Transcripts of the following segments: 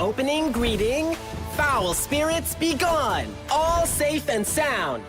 Opening greeting, foul spirits be gone, all safe and sound.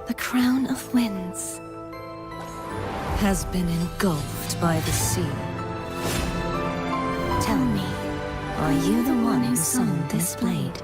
The crown of winds has been engulfed by the sea. Tell me, are you the one who summoned this blade?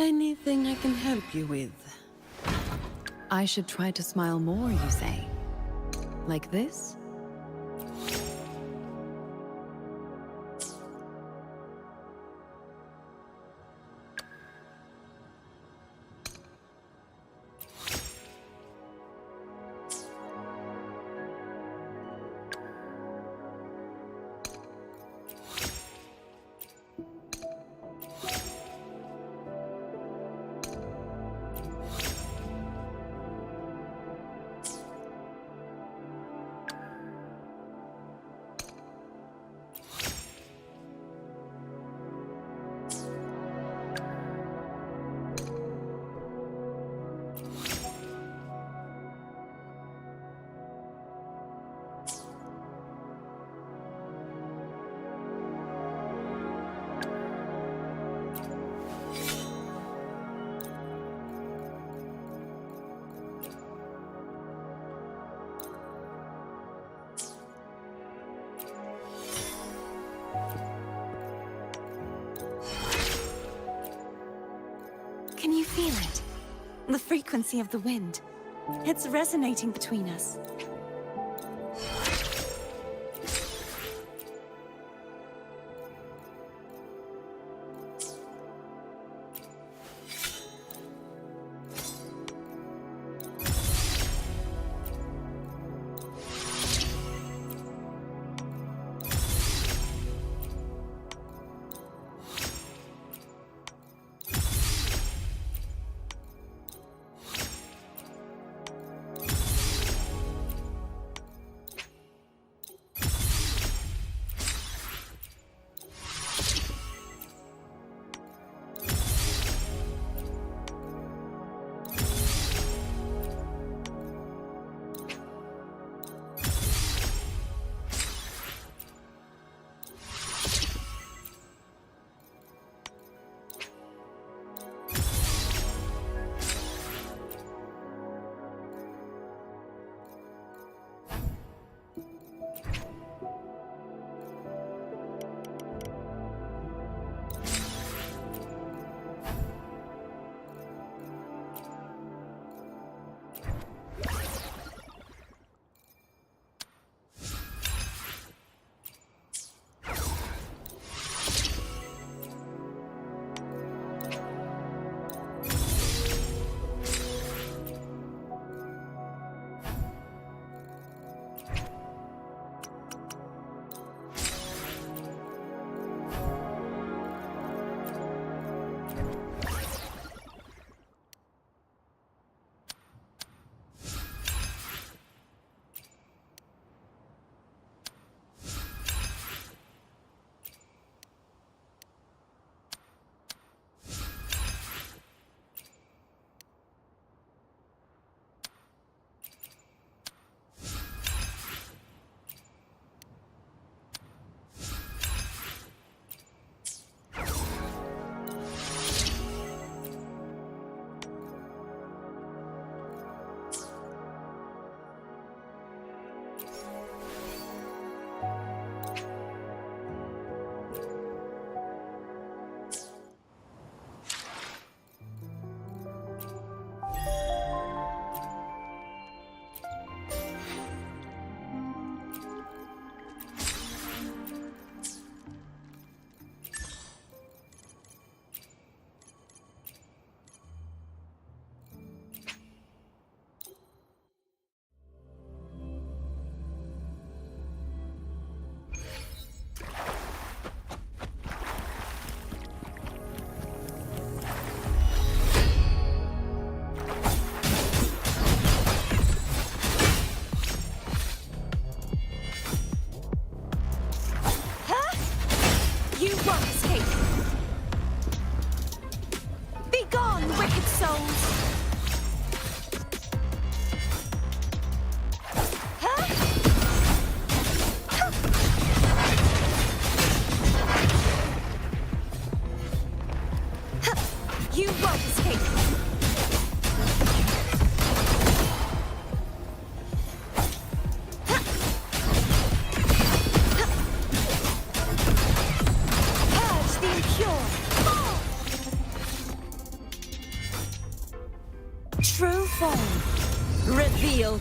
Anything I can help you with? I should try to smile more, you say? Like this? Can you feel it? The frequency of the wind. It's resonating between us.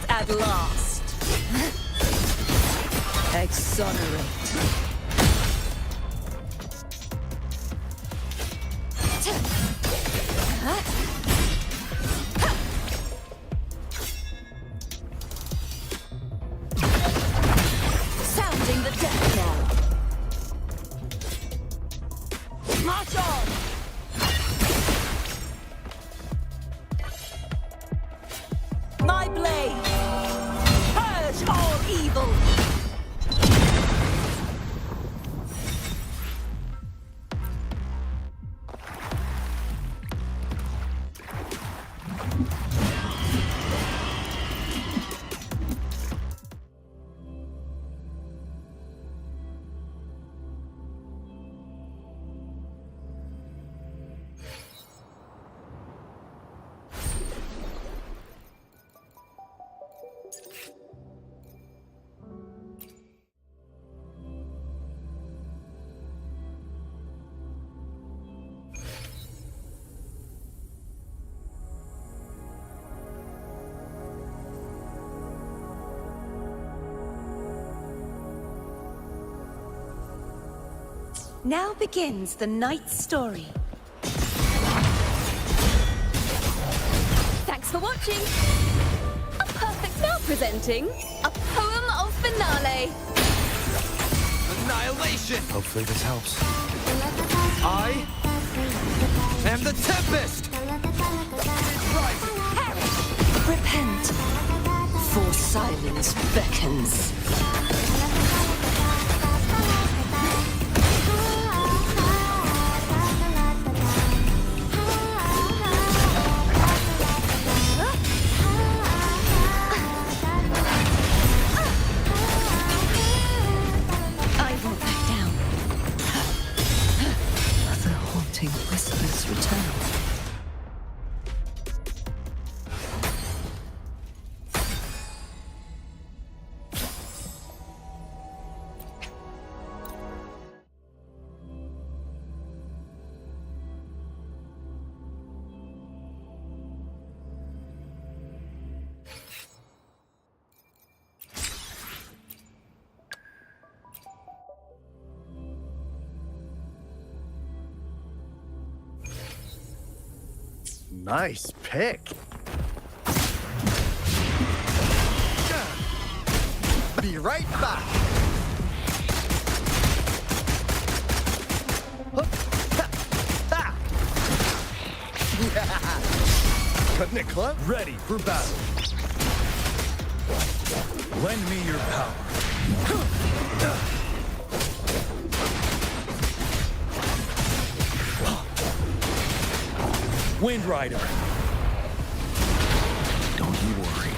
at last. Exonerate. Sounding the death knell. March on! My blade! Purge all evil! Now begins the night's story. Thanks for watching. A perfect now presenting a poem of finale. Annihilation! Hopefully this helps. I am the Tempest! Repent, for silence beckons. Whispers return. Nice pick. Be right back. Couldn't it club? Ready for battle. Lend me your power. Wind Rider. Don't you worry.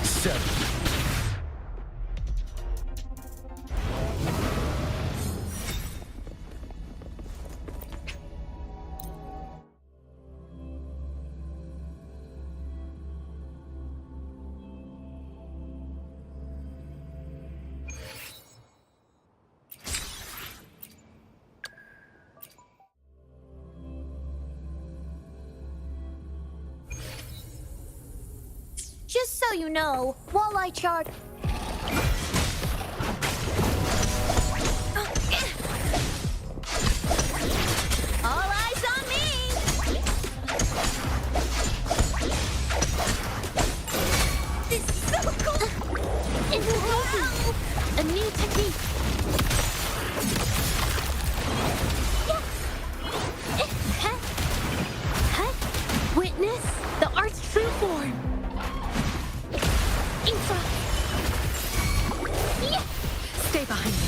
Seven. Just so you know, while I chart... All eyes on me! This is so cool! Wow! A new technique! Witness the art's true form! Stay behind me.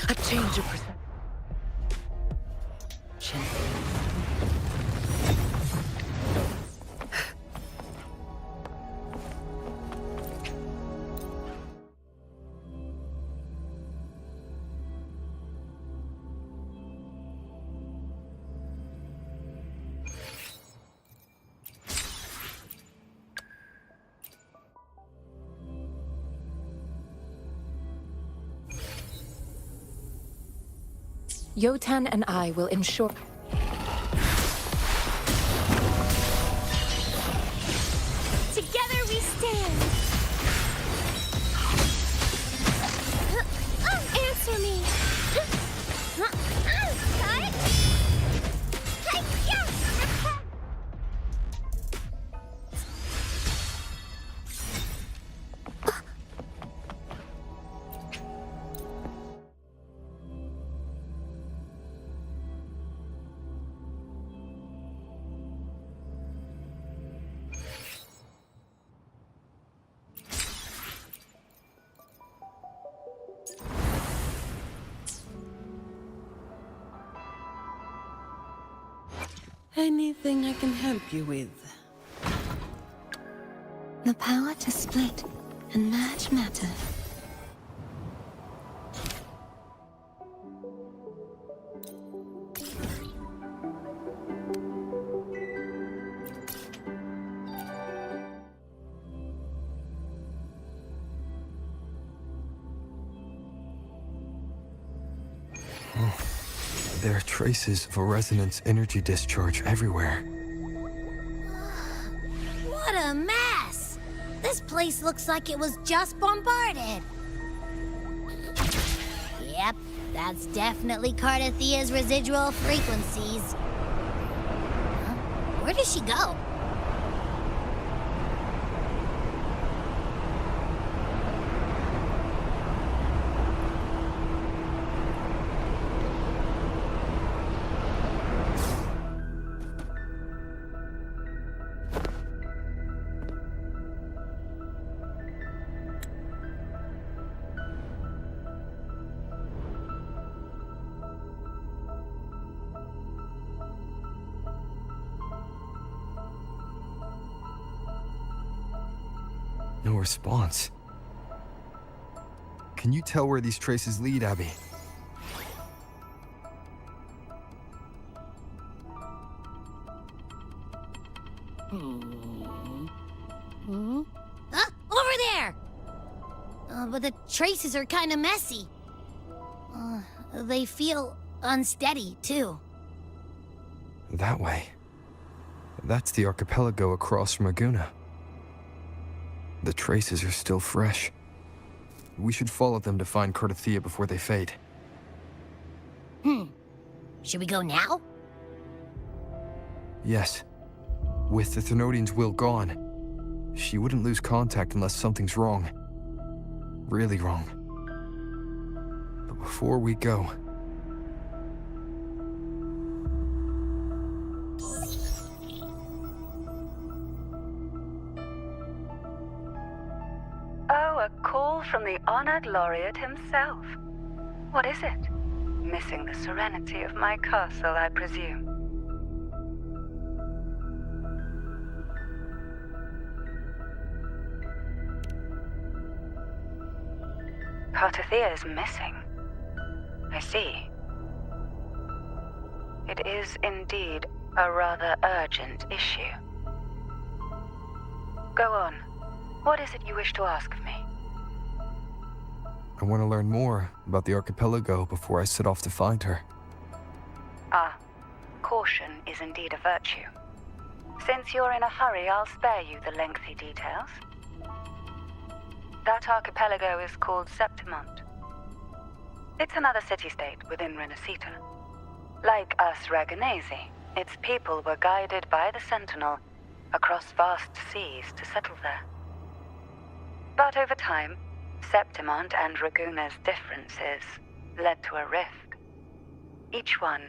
A change of perception. Yotan and I will ensure... Anything I can help you with? The power to split and merge matter. There are traces of a resonance energy discharge everywhere. What a mess! This place looks like it was just bombarded. Yep, that's definitely Cartethyia residual frequencies. Huh? Where does she go? No response. Can you tell where these traces lead, Abby? Over there! But the traces are kind of messy. They feel unsteady, too. That way. That's the archipelago across from Aguna. The traces are still fresh. We should follow them to find Cartethyia before they fade. Should we go now? Yes. With the Thernoidian's will gone, she wouldn't lose contact unless something's wrong. Really wrong. But before we go... Oh, a call from the honored laureate himself. What is it? Missing the serenity of my castle, I presume. Cartethyia is missing. I see. It is indeed a rather urgent issue. Go on. What is it you wish to ask of me? I want to learn more about the archipelago before I set off to find her. Ah, caution is indeed a virtue. Since you're in a hurry, I'll spare you the lengthy details. That archipelago is called Septimont. It's another city-state within Renacita. Like us Raganesi, its people were guided by the Sentinel across vast seas to settle there. But over time, Septimont and Raguna's differences led to a rift. Each one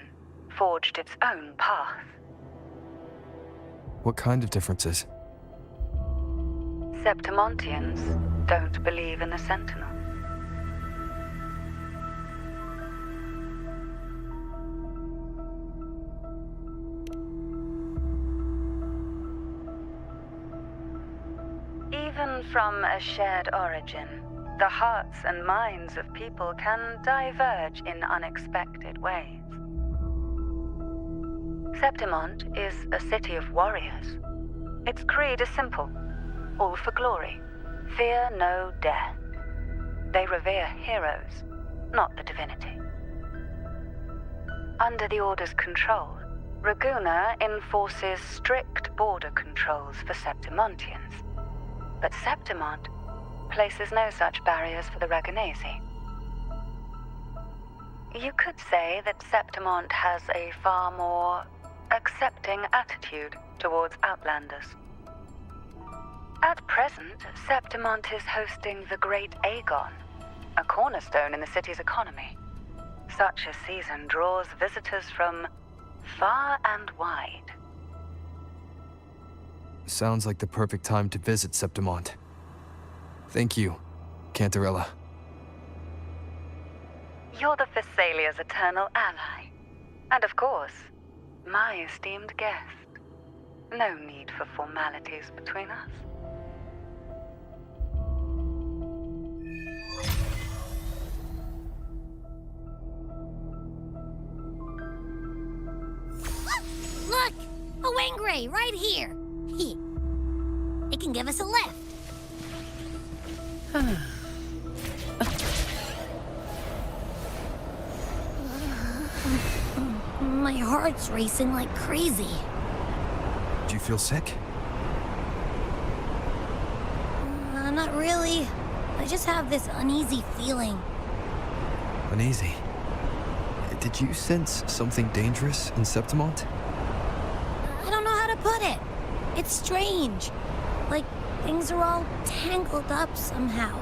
forged its own path. What kind of differences? Septimontians don't believe in the Sentinel. Even from a shared origin, the hearts and minds of people can diverge in unexpected ways. Septimont is a city of warriors. Its creed is simple, all for glory. Fear no death. They revere heroes, not the divinity. Under the Order's control, Raguna enforces strict border controls for Septimontians. But Septimont places no such barriers for the Raganesi. You could say that Septimont has a far more accepting attitude towards outlanders. At present, Septimont is hosting the Great Aegon, a cornerstone in the city's economy. Such a season draws visitors from far and wide. Sounds like the perfect time to visit Septimont. Thank you, Cantarella. You're the Thessalia's eternal ally. And of course, my esteemed guest. No need for formalities between us. Look! A Wangray right here! It can give us a lift. My heart's racing like crazy. Do you feel sick? Not really. I just have this uneasy feeling. Uneasy? Did you sense something dangerous in Septimont? I don't know how to put it. It's strange. Like things are all tangled up somehow.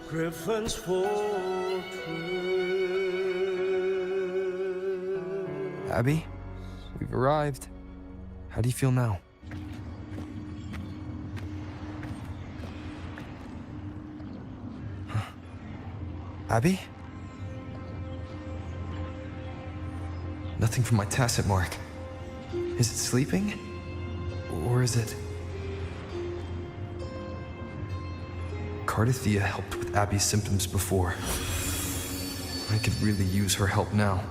Griffin's fortress. Abby, we've arrived. How do you feel now? Huh. Abby? Nothing from my tacit mark. Is it sleeping? Or is it... Cartethyia helped with Abby's symptoms before. I could really use her help now.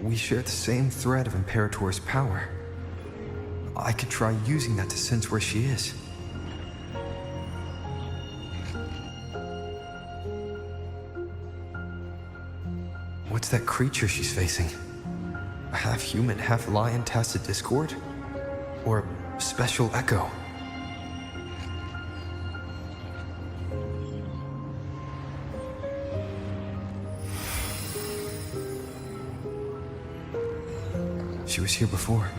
We share the same thread of Imperator's power. I could try using that to sense where she is. What's that creature she's facing? A half-human, half-lion tacit discord? Or a special echo? She was here before.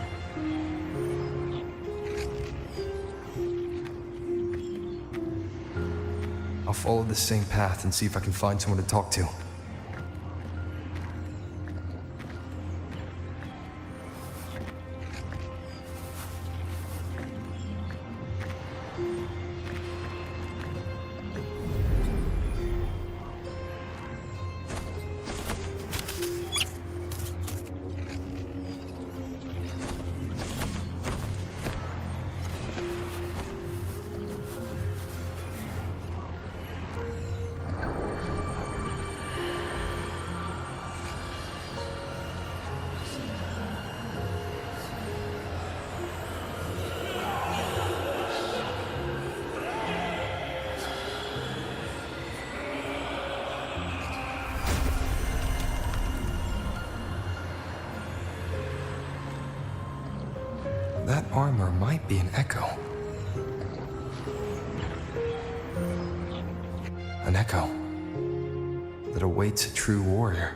I'll follow the same path and see if I can find someone to talk to. That armor might be an echo. An echo that awaits a true warrior.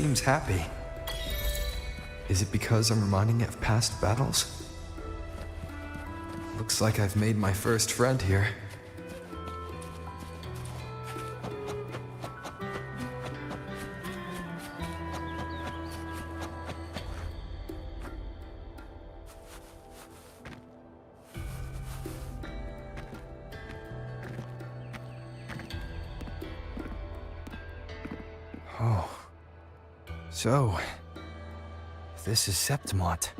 seems happy. Is it because I'm reminding it of past battles? Looks like I've made my first friend here. Oh. So, this is Septimont.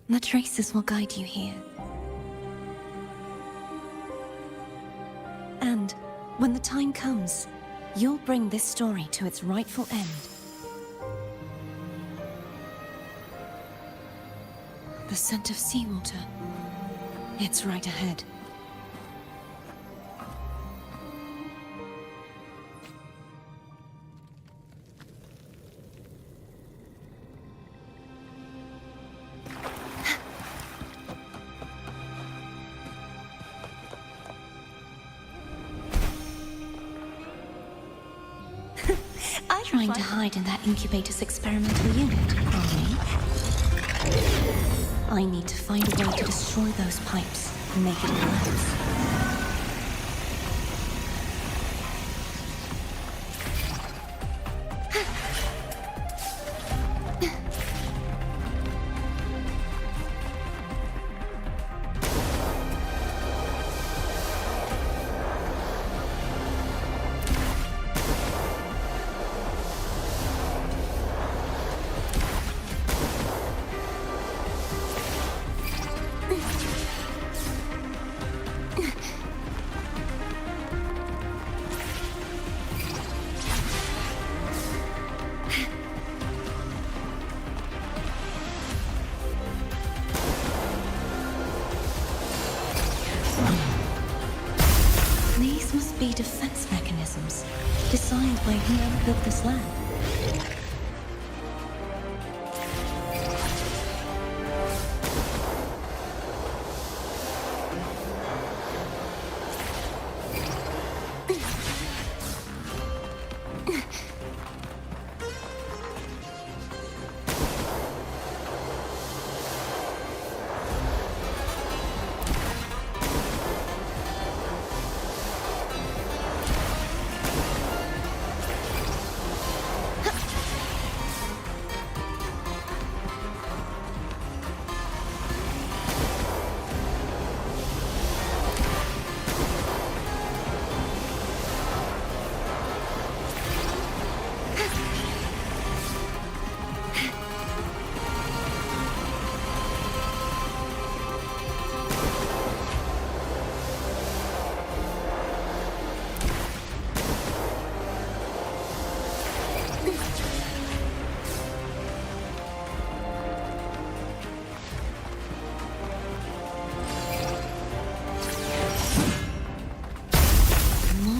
The traces will guide you here. And when the time comes, you'll bring this story to its rightful end. The scent of seawater. It's right ahead. Trying to hide in that incubator's experimental unit, are we? I need to find a way to destroy those pipes and make it collapse. These must be defense mechanisms designed by whoever built this land.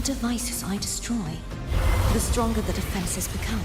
Devices I destroy, the stronger the defenses become.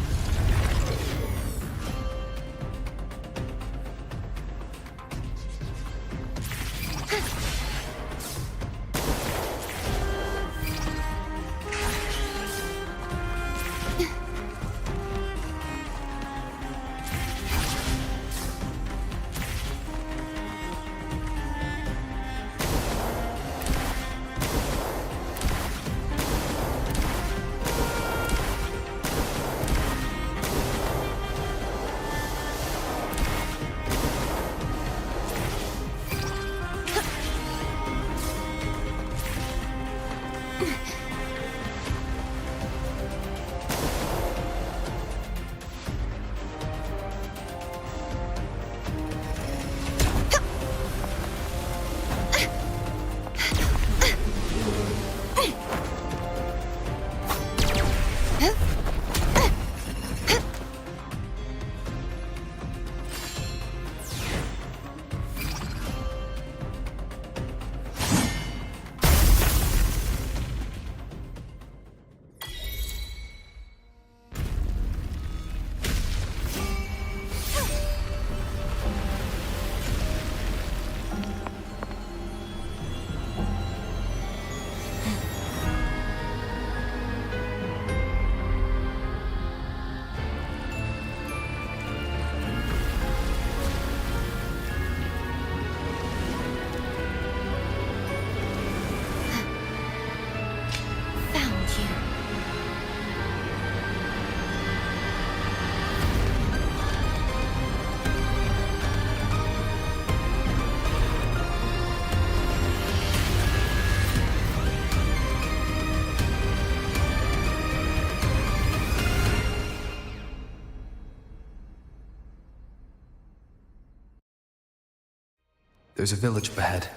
There's a village ahead.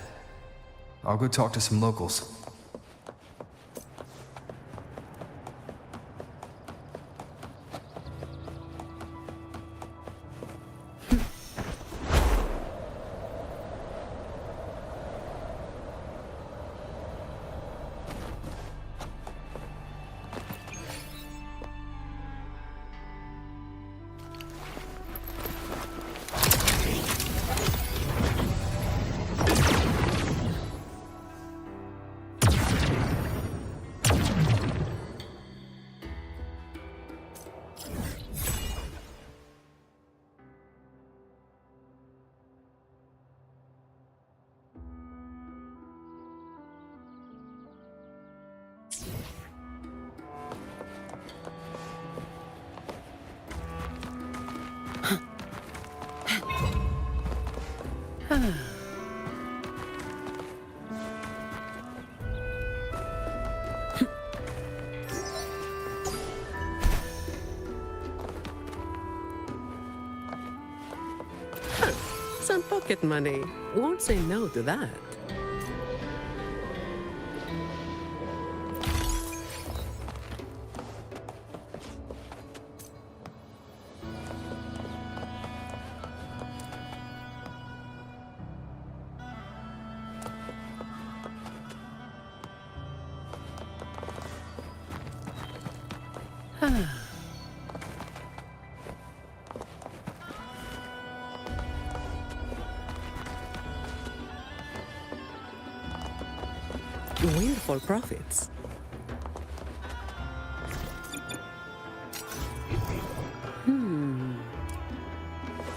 I'll go talk to some locals. Some pocket money. Won't say no to that. Wonderful profits.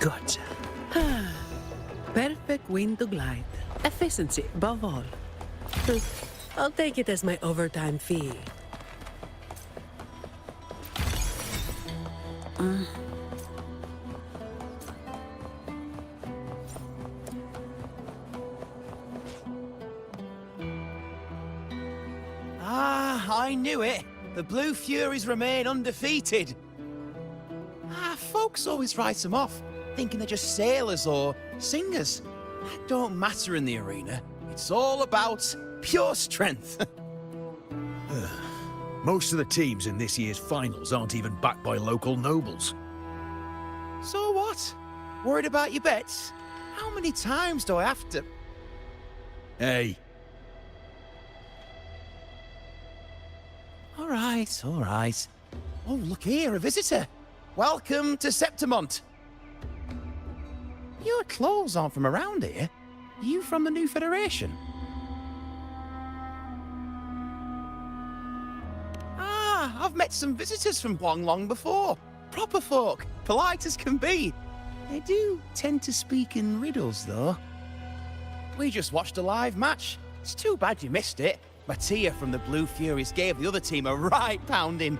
Gotcha. Perfect wind to glide. Efficiency above all. I'll take it as my overtime fee. I knew it. The Blue Furies remain undefeated. Folks always write them off, thinking they're just sailors or singers. That don't matter in the arena. It's all about pure strength. Most of the teams in this year's finals aren't even backed by local nobles. So what? Worried about your bets? How many times do I have to... Hey. All right. Oh, look here, a visitor. Welcome to Septimont. Your clothes aren't from around here. Are you from the new Federation? I've met some visitors from Huanglong before. Proper folk, polite as can be. They do tend to speak in riddles, though. We just watched a live match. It's too bad you missed it. Mattia from the Blue Furies gave the other team a right pounding.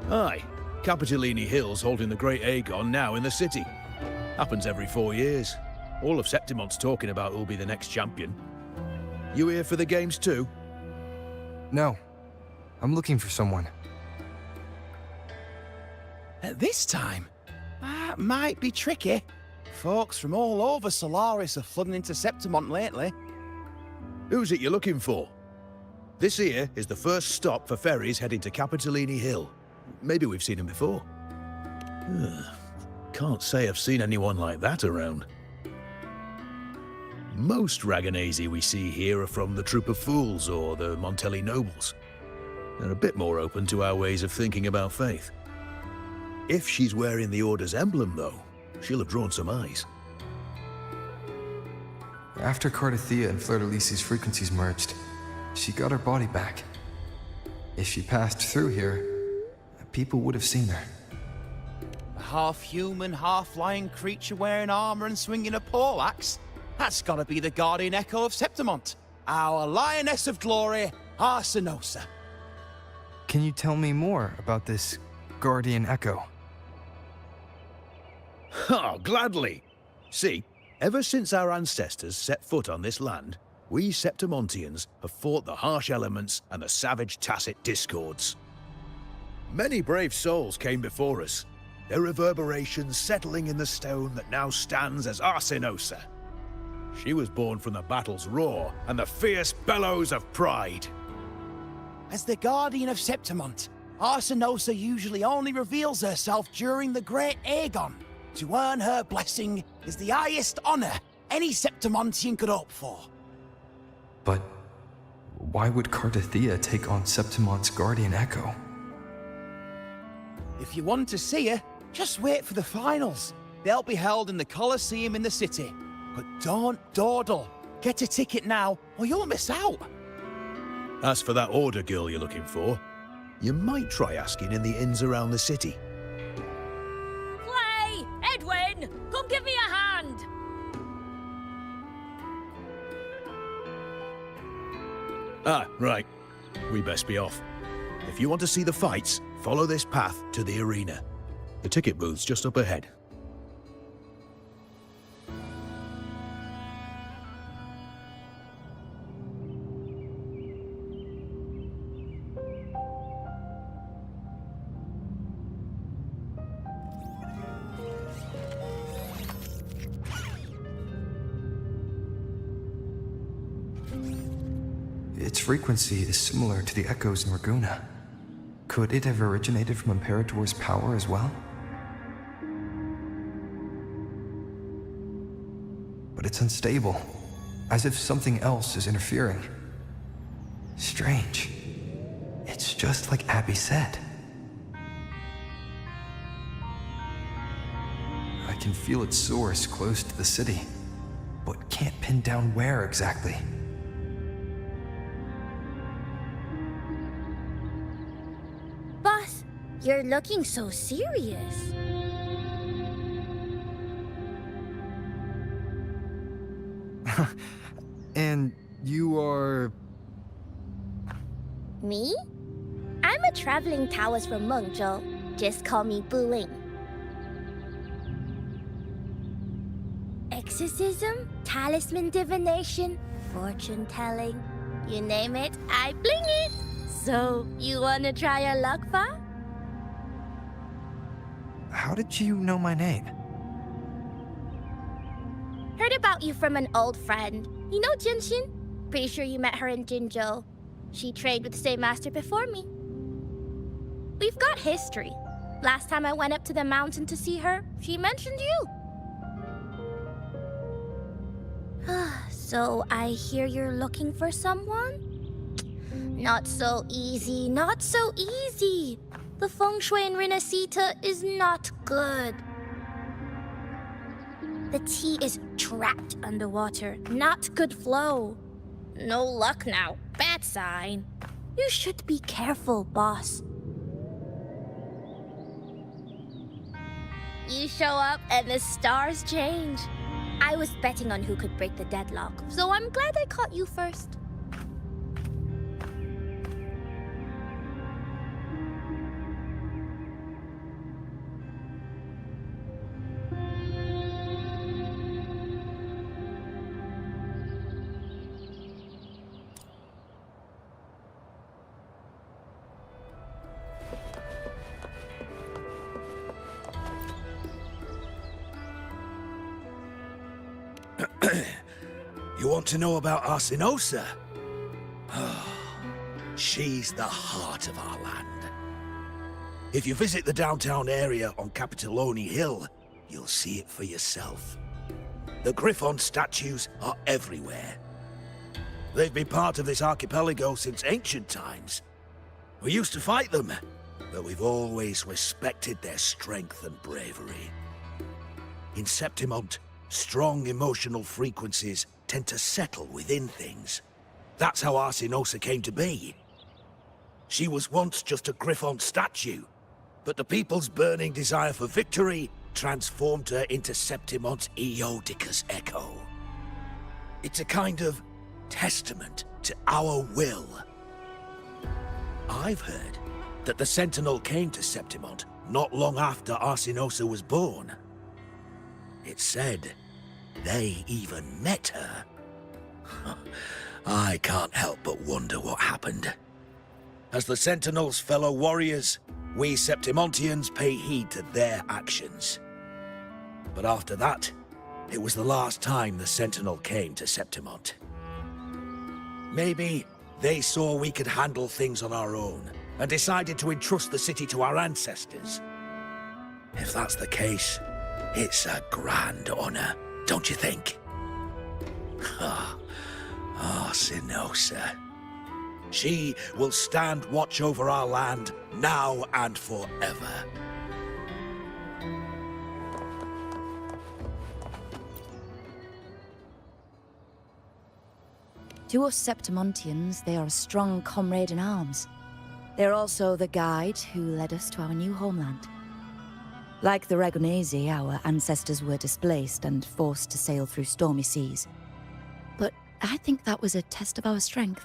Aye, Capitolini Hill's holding the Great Aegon now in the city. Happens every 4 years. All of Septimont's talking about who'll be the next champion. You here for the games too? No. I'm looking for someone. At this time? That might be tricky. Folks from all over Solaris are flooding into Septimont lately. Who's it you're looking for? This here is the first stop for ferries heading to Capitolini Hill. Maybe we've seen him before. Can't say I've seen anyone like that around. Most Raganesi we see here are from the Troop of Fools or the Montelli Nobles. They're a bit more open to our ways of thinking about faith. If she's wearing the Order's emblem, though, she'll have drawn some eyes. After Cartethyia and Fleur-de-Lis's frequencies merged, she got her body back. If she passed through here, people would have seen her. A half-human, half-lion creature wearing armor and swinging a poleaxe? That's gotta be the guardian echo of Septimont. Our lioness of glory, Arsinosa. Can you tell me more about this guardian echo? Oh, gladly. See, ever since our ancestors set foot on this land, we Septimontians have fought the harsh elements and the savage tacit discords. Many brave souls came before us, their reverberations settling in the stone that now stands as Arsinosa. She was born from the battle's roar and the fierce bellows of pride. As the guardian of Septimont, Arsinosa usually only reveals herself during the Great Aegon. To earn her blessing is the highest honor any Septimontian could hope for. But why would Cartethyia take on Septimont's guardian echo? If you want to see her, just wait for the finals. They'll be held in the Colosseum in the city. But don't dawdle. Get a ticket now, or you'll miss out. As for that order girl you're looking for, you might try asking in the inns around the city. Clay! Edwin! Come give me a hand! Ah, right. We best be off. If you want to see the fights, follow this path to the arena. The ticket booth's just up ahead. Its frequency is similar to the echoes in Raguna. Could it have originated from Imperator's power as well? But it's unstable, as if something else is interfering. Strange. It's just like Abby said. I can feel its source close to the city, but can't pin down where exactly. Boss, you're looking so serious. And you are... Me? I'm a traveling Taoist from Mengzhou. Just call me Buling. Exorcism, talisman divination, fortune telling. You name it, I bling it. So, you wanna try your luck, Fa? How did you know my name? Heard about you from an old friend. You know Jinshin? Pretty sure you met her in Jinzhou. She trained with the same master before me. We've got history. Last time I went up to the mountain to see her, she mentioned you. So I hear you're looking for someone? Not so easy, not so easy. The feng shui in Renacita is not good. The tea is trapped underwater, not good flow. No luck now, bad sign. You should be careful, boss. You show up and the stars change. I was betting on who could break the deadlock, so I'm glad I caught you first. You want to know about Arsinosa? She's the heart of our land. If you visit the downtown area on Capitolone Hill, you'll see it for yourself. The Griffon statues are everywhere. They've been part of this archipelago since ancient times. We used to fight them, but we've always respected their strength and bravery. In Septimont, strong emotional frequencies tend to settle within things. That's how Arsinosa came to be. She was once just a Griffon statue, but the people's burning desire for victory transformed her into Septimont's Eodicus echo. It's a kind of testament to our will. I've heard that the Sentinel came to Septimont not long after Arsinosa was born. It's said they even met her. I can't help but wonder what happened. As the Sentinel's fellow warriors, we Septimontians pay heed to their actions. But after that, it was the last time the Sentinel came to Septimont. Maybe they saw we could handle things on our own and decided to entrust the city to our ancestors. If that's the case, it's a grand honor, don't you think? Sinosa. She will stand watch over our land now and forever. To us Septimontians, they are a strong comrade in arms. They're also the guide who led us to our new homeland. Like the Ragonesi, our ancestors were displaced and forced to sail through stormy seas. But I think that was a test of our strength.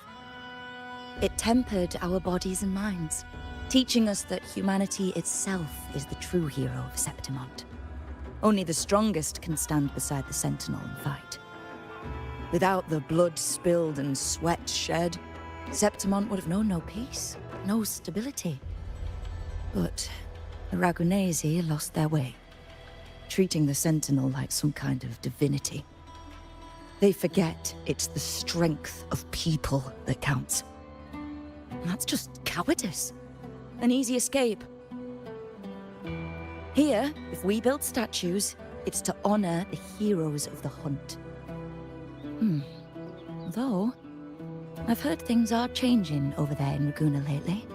It tempered our bodies and minds, teaching us that humanity itself is the true hero of Septimont. Only the strongest can stand beside the Sentinel and fight. Without the blood spilled and sweat shed, Septimont would have known no peace, no stability. But the Ragonesi lost their way, treating the Sentinel like some kind of divinity. They forget it's the strength of people that counts. And that's just cowardice. An easy escape. Here, if we build statues, it's to honor the heroes of the hunt. Although, I've heard things are changing over there in Laguna lately.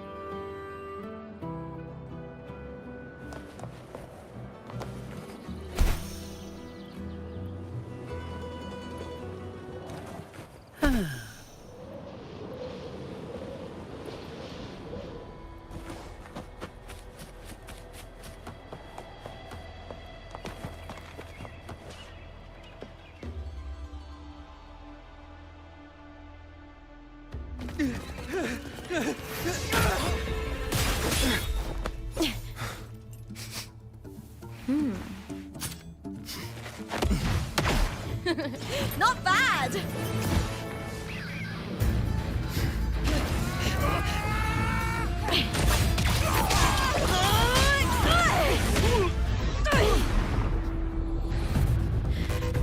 Not bad!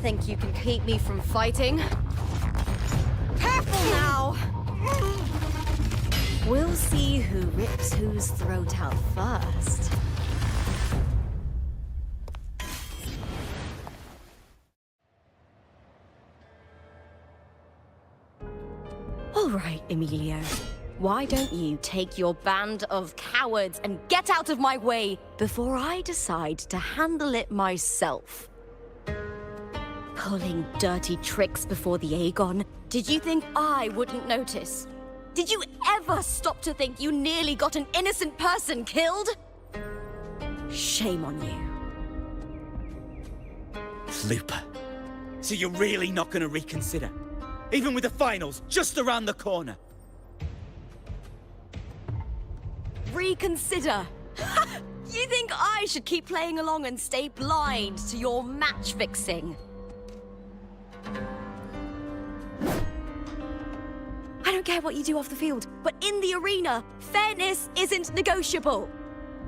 Think you can keep me from fighting? Careful now! We'll see who rips whose throat out first. All right, Emilio. Why don't you take your band of cowards and get out of my way before I decide to handle it myself? Pulling dirty tricks before the Aegon? Did you think I wouldn't notice? Did you ever stop to think you nearly got an innocent person killed? Shame on you. Looper. So you're really not gonna reconsider? Even with the finals just around the corner? Reconsider? You think I should keep playing along and stay blind to your match fixing? I don't care what you do off the field, but in the arena, fairness isn't negotiable.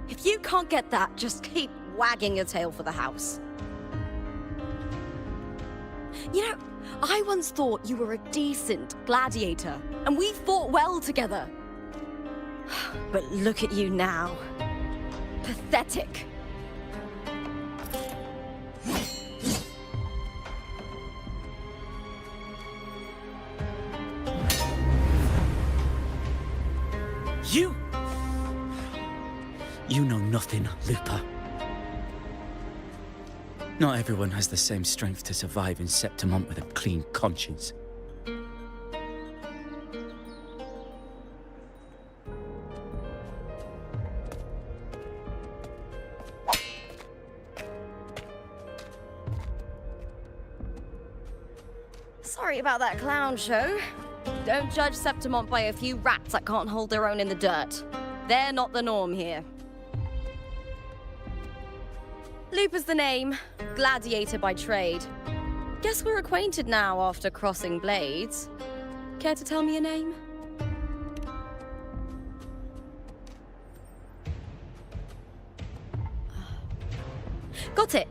If you can't get that, just keep wagging your tail for the house. You know, I once thought you were a decent gladiator, and we fought well together. But look at you now. Pathetic. You know nothing, Looper. Not everyone has the same strength to survive in Septimont with a clean conscience. Sorry about that clown show. Don't judge Septimont by a few rats that can't hold their own in the dirt. They're not the norm here. Looper's the name, gladiator by trade. Guess we're acquainted now after crossing blades. Care to tell me your name? Got it.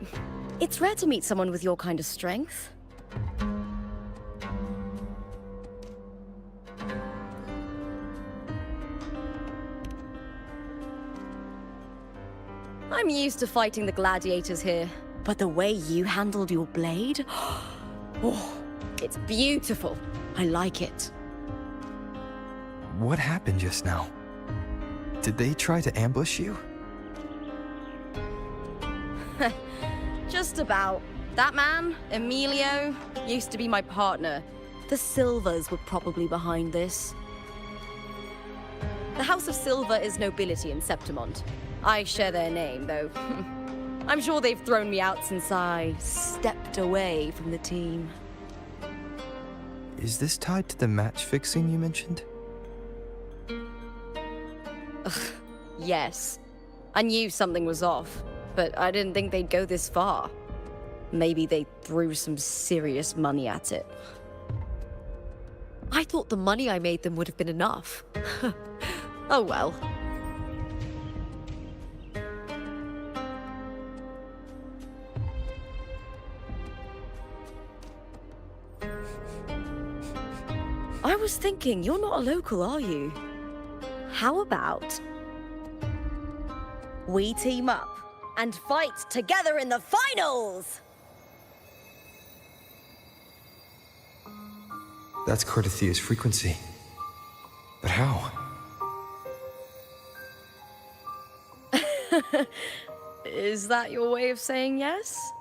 It's rare to meet someone with your kind of strength. I'm used to fighting the gladiators here, but the way you handled your blade... Oh, it's beautiful. I like it. What happened just now? Did they try to ambush you? Just about. That man, Emilio, used to be my partner. The Silvers were probably behind this. The House of Silver is nobility in Septimont. I share their name, though. I'm sure they've thrown me out since I stepped away from the team. Is this tied to the match fixing you mentioned? Ugh, yes. I knew something was off, but I didn't think they'd go this far. Maybe they threw some serious money at it. I thought the money I made them would have been enough. Oh well. I was thinking, you're not a local, are you? How about we team up and fight together in the finals? That's Cartethyia frequency. But how? Is that your way of saying yes?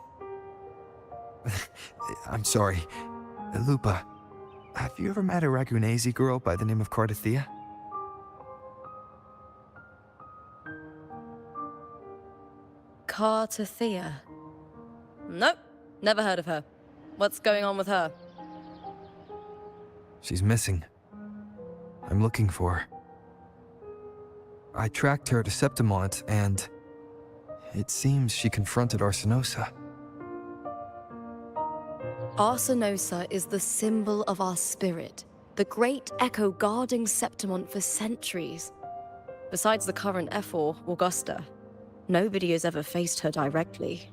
I'm sorry. Lupa, have you ever met a Ragunese girl by the name of Cartethyia? Cartethyia? Nope, never heard of her. What's going on with her? She's missing. I'm looking for her. I tracked her to Septimont, and it seems she confronted Arsinosa. Arsinosa is the symbol of our spirit, the great echo guarding Septimont for centuries. Besides the current Ephor, Augusta, nobody has ever faced her directly.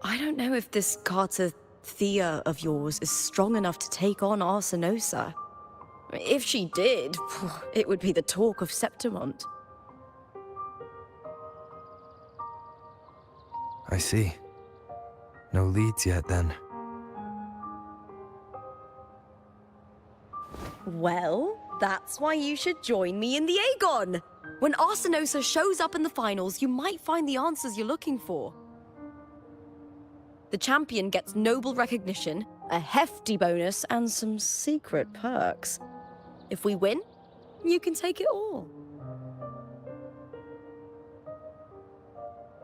I don't know if this Cartethyia of yours is strong enough to take on Arsinosa. If she did, it would be the talk of Septimont. I see. No leads yet, then. Well, that's why you should join me in the Aegon! When Arsinosa shows up in the finals, you might find the answers you're looking for. The champion gets noble recognition, a hefty bonus, and some secret perks. If we win, you can take it all.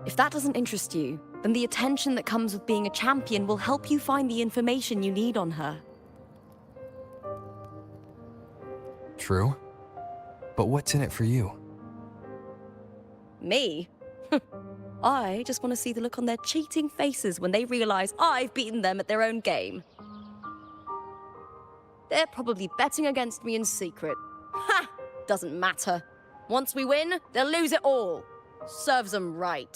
If that doesn't interest you, then the attention that comes with being a champion will help you find the information you need on her. True. But what's in it for you? Me? I just want to see the look on their cheating faces when they realize I've beaten them at their own game. They're probably betting against me in secret. Ha! Doesn't matter. Once we win, they'll lose it all. Serves them right.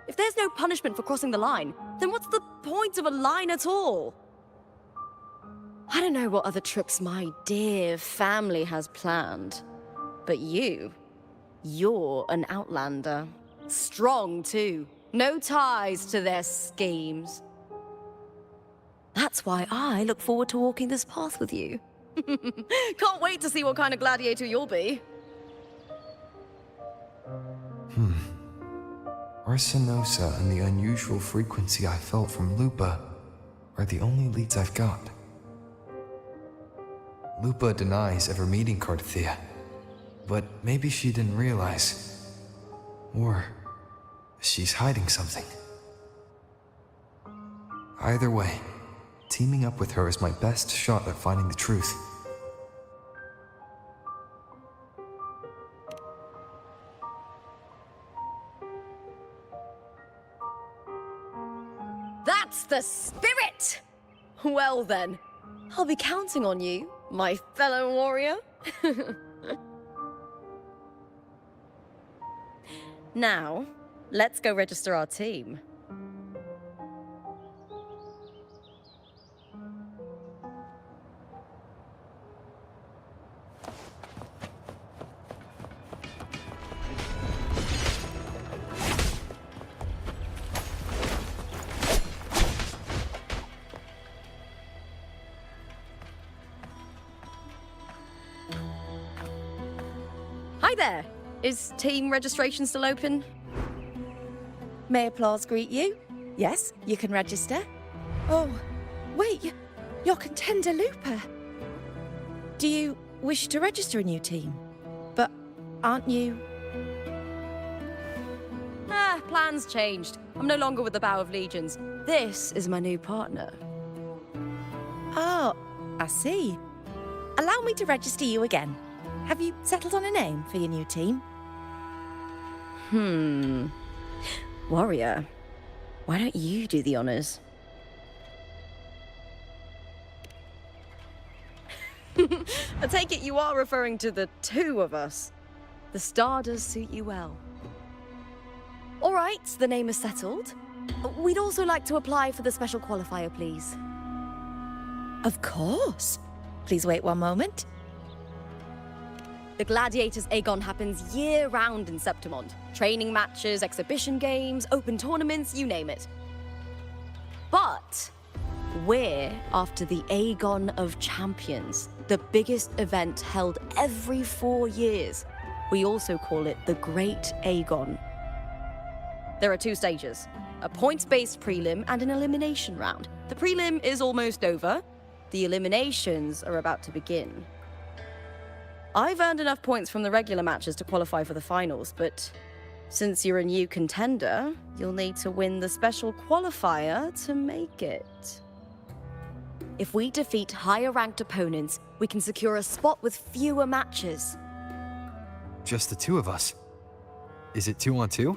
If there's no punishment for crossing the line, then what's the point of a line at all? I don't know what other tricks my dear family has planned, but you're an outlander. Strong, too. No ties to their schemes. That's why I look forward to walking this path with you. Can't wait to see what kind of gladiator you'll be. Arsinosa and the unusual frequency I felt from Lupa are the only leads I've got. Lupa denies ever meeting Cartethyia, but maybe she didn't realize. Or she's hiding something. Either way, teaming up with her is my best shot at finding the truth. That's the spirit! Well then, I'll be counting on you, my fellow warrior. Now, let's go register our team. Hi there! Is team registration still open? May applause greet you? Yes, you can register. Oh, wait, you're Contender Looper. Do you wish to register a new team? But aren't you? Plans changed. I'm no longer with the Bow of Legions. This is my new partner. Oh, I see. Allow me to register you again. Have you settled on a name for your new team? Warrior, why don't you do the honors? I take it you are referring to the two of us. The star does suit you well. All right, the name is settled. We'd also like to apply for the special qualifier, please. Of course. Please wait one moment. The Gladiators Aegon happens year-round in Septimont. Training matches, exhibition games, open tournaments, you name it. But we're after the Aegon of Champions, the biggest event held every 4 years. We also call it the Great Aegon. There are 2 stages, a points-based prelim and an elimination round. The prelim is almost over. The eliminations are about to begin. I've earned enough points from the regular matches to qualify for the finals, but since you're a new contender, you'll need to win the special qualifier to make it. If we defeat higher-ranked opponents, we can secure a spot with fewer matches. Just the 2 of us. Is it 2 on 2?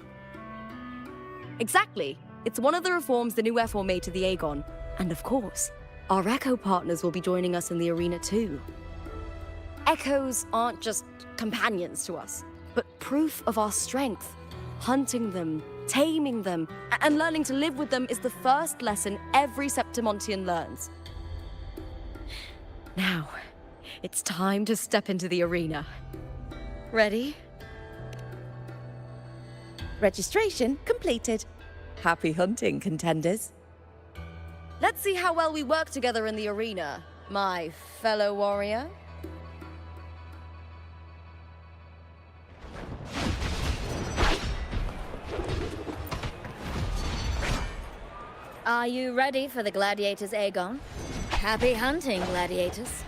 Exactly. It's one of the reforms the new F4 made to the Aegon. And of course, our Echo partners will be joining us in the arena too. Echoes aren't just companions to us, but proof of our strength. Hunting them, taming them, and learning to live with them is the first lesson every Septimontian learns. Now, it's time to step into the arena. Ready? Registration completed. Happy hunting, contenders. Let's see how well we work together in the arena, my fellow warrior. Are you ready for the Gladiators Aegon? Happy hunting, Gladiators.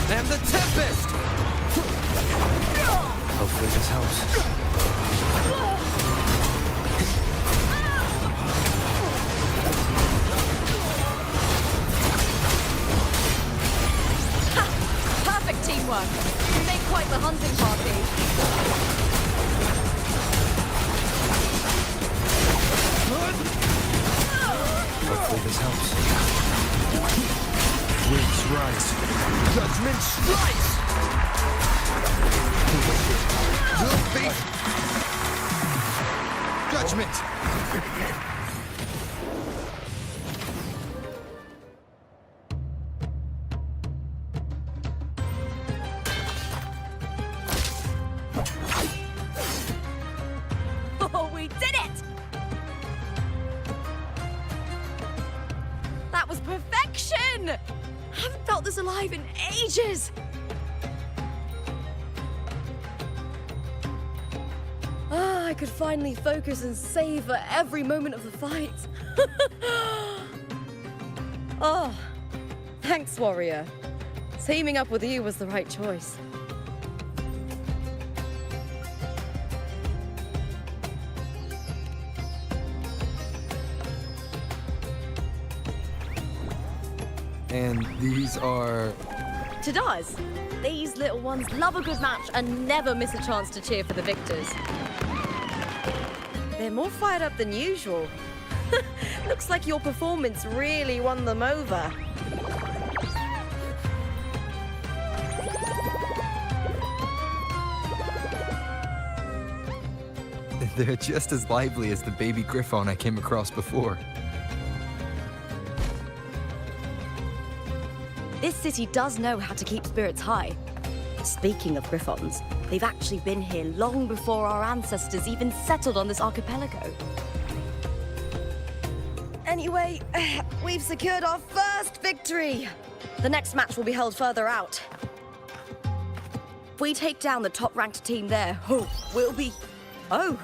And the Tempest! Hopefully this helps. Perfect teamwork. We make quite the hunting party. Hopefully this helps. Winds rise. Judgment strikes! Judgment! Oh, we did it! That was perfection! I haven't felt this alive in ages! I could finally focus and savor every moment of the fight. Oh, thanks, warrior. Teaming up with you was the right choice. And these are... Tadars, these little ones love a good match and never miss a chance to cheer for the victors. They're more fired up than usual. Looks like your performance really won them over. They're just as lively as the baby griffon I came across before. This city does know how to keep spirits high. Speaking of griffons, they've actually been here long before our ancestors even settled on this archipelago. Anyway, we've secured our first victory. The next match will be held further out. If we take down the top-ranked team there, we'll be... Oh.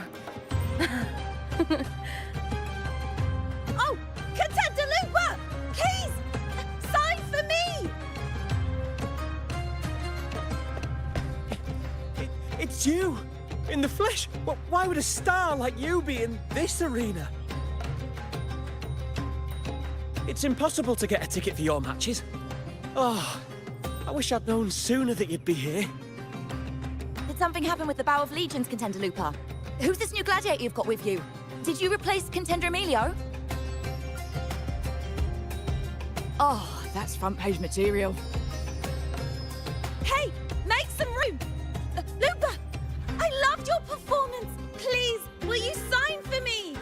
Oh, Contender Looper! Please! Sign for me! It's you! In the flesh! Why would a star like you be in this arena? It's impossible to get a ticket for your matches. Oh, I wish I'd known sooner that you'd be here. Did something happen with the Bow of Legions, Contender Looper? Who's this new gladiator you've got with you? Did you replace Contender Emilio? Oh, that's front page material. Hey, make some room! Looper, I loved your performance. Please, will you sign for me?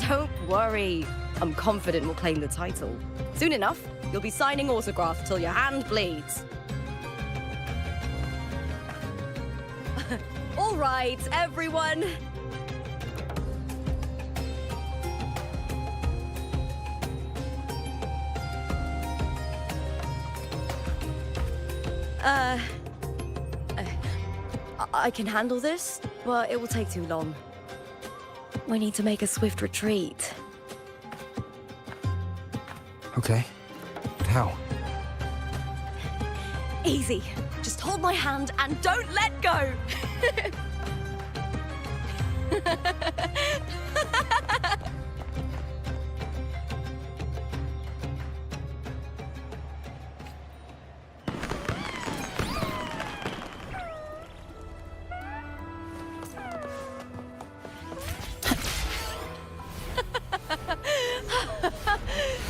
Don't worry. I'm confident we'll claim the title. Soon enough, you'll be signing autographs till your hand bleeds. All right, everyone. I can handle this, but it will take too long. We need to make a swift retreat. Okay. But how? Easy. Just hold my hand and don't let go.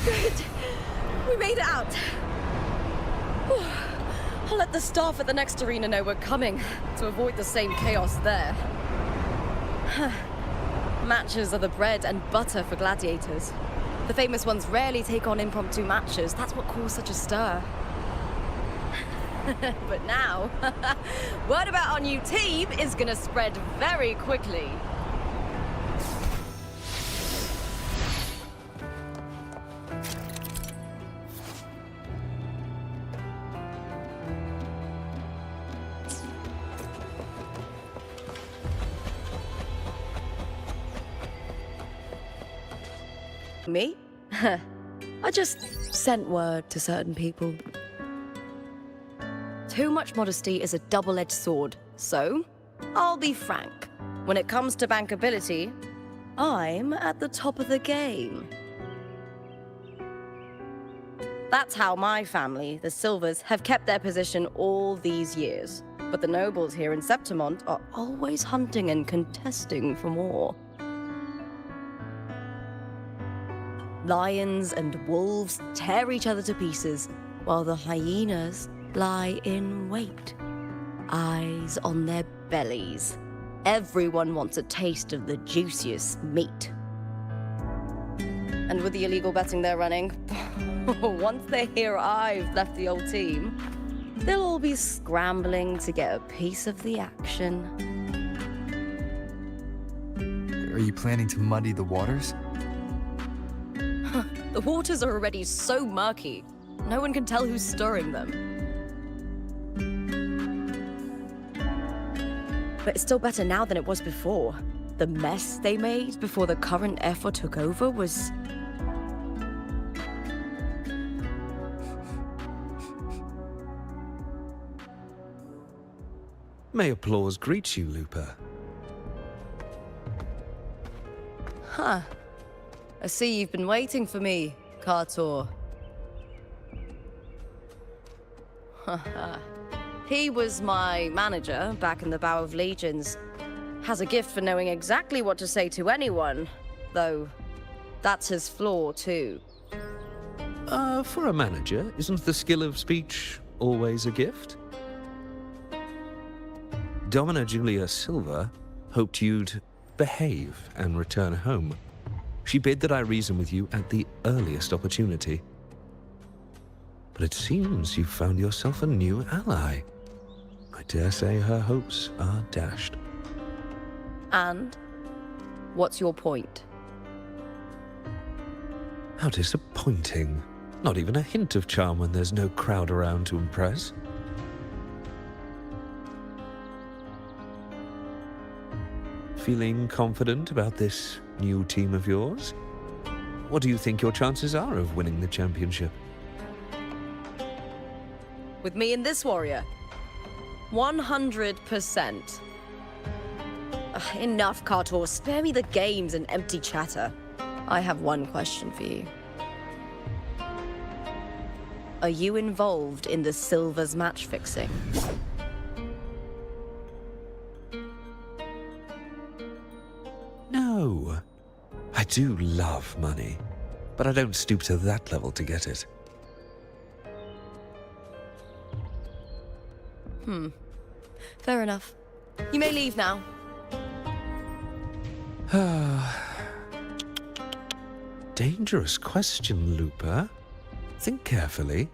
Good. We made it out. Whew. I'll let the staff at the next arena know we're coming to avoid the same chaos there. Matches are the bread and butter for gladiators. The famous ones rarely take on impromptu matches. That's what caused such a stir. But now, word about our new team is gonna spread very quickly. Me? I just sent word to certain people. Too much modesty is a double-edged sword, so I'll be frank. When it comes to bankability, I'm at the top of the game. That's how my family, the Silvers, have kept their position all these years. But the nobles here in Septimont are always hunting and contesting for more. Lions and wolves tear each other to pieces, while the hyenas lie in wait, eyes on their bellies. Everyone wants a taste of the juiciest meat. And with the illegal betting they're running, once they hear I've left the old team, they'll all be scrambling to get a piece of the action. Are you planning to muddy the waters? The waters are already so murky, no one can tell who's stirring them. But it's still better now than it was before. The mess they made before the current effort took over was... May applause greet you, Lupa. Huh. I see you've been waiting for me, Cartor. He was my manager back in the Bow of Legions. Has a gift for knowing exactly what to say to anyone, though that's his flaw too. For a manager, isn't the skill of speech always a gift? Domina Julia Silva hoped you'd behave and return home. She bid that I reason with you at the earliest opportunity. But it seems you've found yourself a new ally. I dare say her hopes are dashed. And? What's your point? How disappointing. Not even a hint of charm when there's no crowd around to impress. Feeling confident about this new team of yours? What do you think your chances are of winning the championship? With me and this warrior? 100%. Enough, Cartor. Spare me the games and empty chatter. I have one question for you. Are you involved in the Silver's match fixing? No. I do love money, but I don't stoop to that level to get it. Fair enough. You may leave now. Dangerous question, Lupa. Think carefully.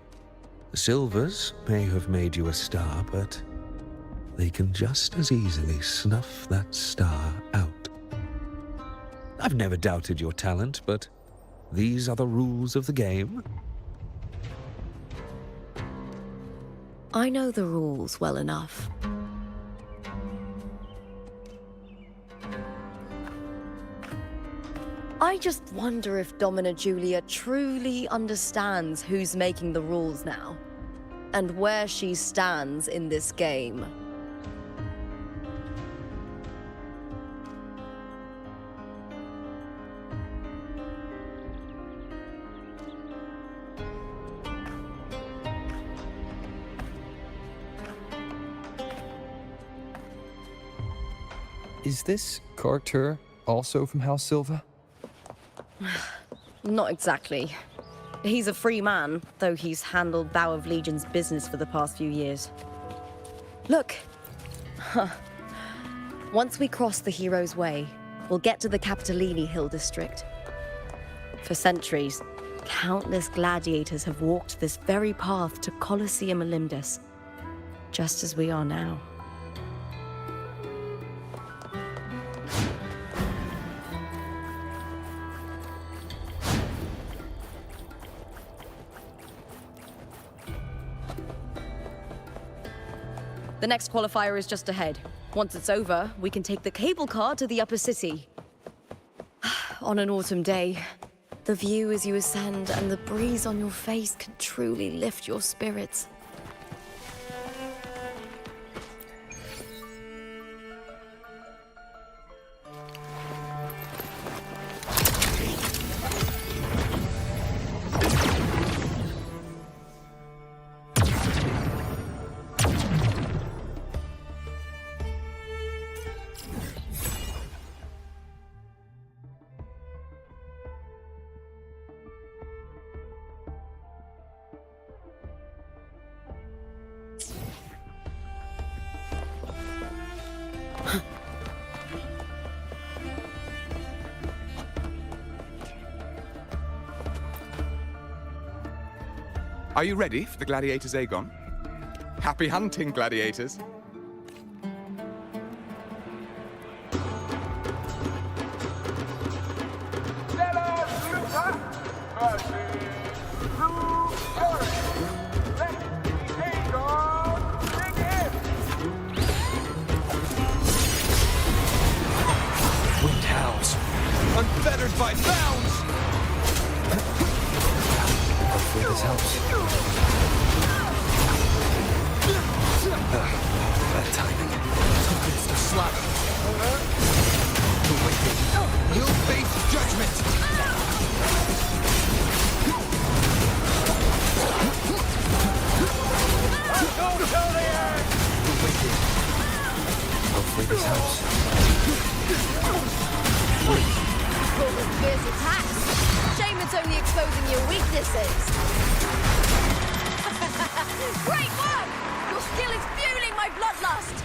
The Silvers may have made you a star, but they can just as easily snuff that star out. I've never doubted your talent, but these are the rules of the game. I know the rules well enough. I just wonder if Domina Julia truly understands who's making the rules now, and where she stands in this game. Is this Carter also from House Silva? Not exactly. He's a free man, though he's handled Bow of Legion's business for the past few years. Look! Once we cross the Hero's Way, we'll get to the Capitolini Hill district. For centuries, countless gladiators have walked this very path to Colosseum Olympus, just as we are now. The next qualifier is just ahead. Once it's over, we can take the cable car to the upper city. On an autumn day, the view as you ascend and the breeze on your face can truly lift your spirits. Are you ready for the gladiators, Aegon? Happy hunting, gladiators. Winged hounds, unfettered by bounds! Hopefully this helps. this helps. Full of fierce attacks. Shame it's only exposing your weaknesses. Great work! Your skill is fueling my bloodlust!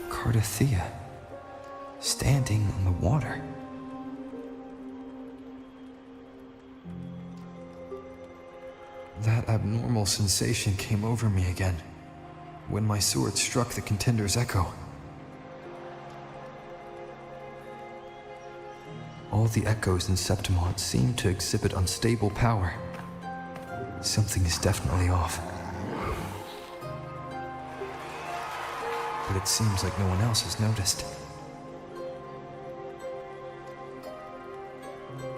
Cartethyia, standing on the water. That abnormal sensation came over me again, when my sword struck the contender's echo. All the echoes in Septimont seem to exhibit unstable power. Something is definitely off. But it seems like no one else has noticed.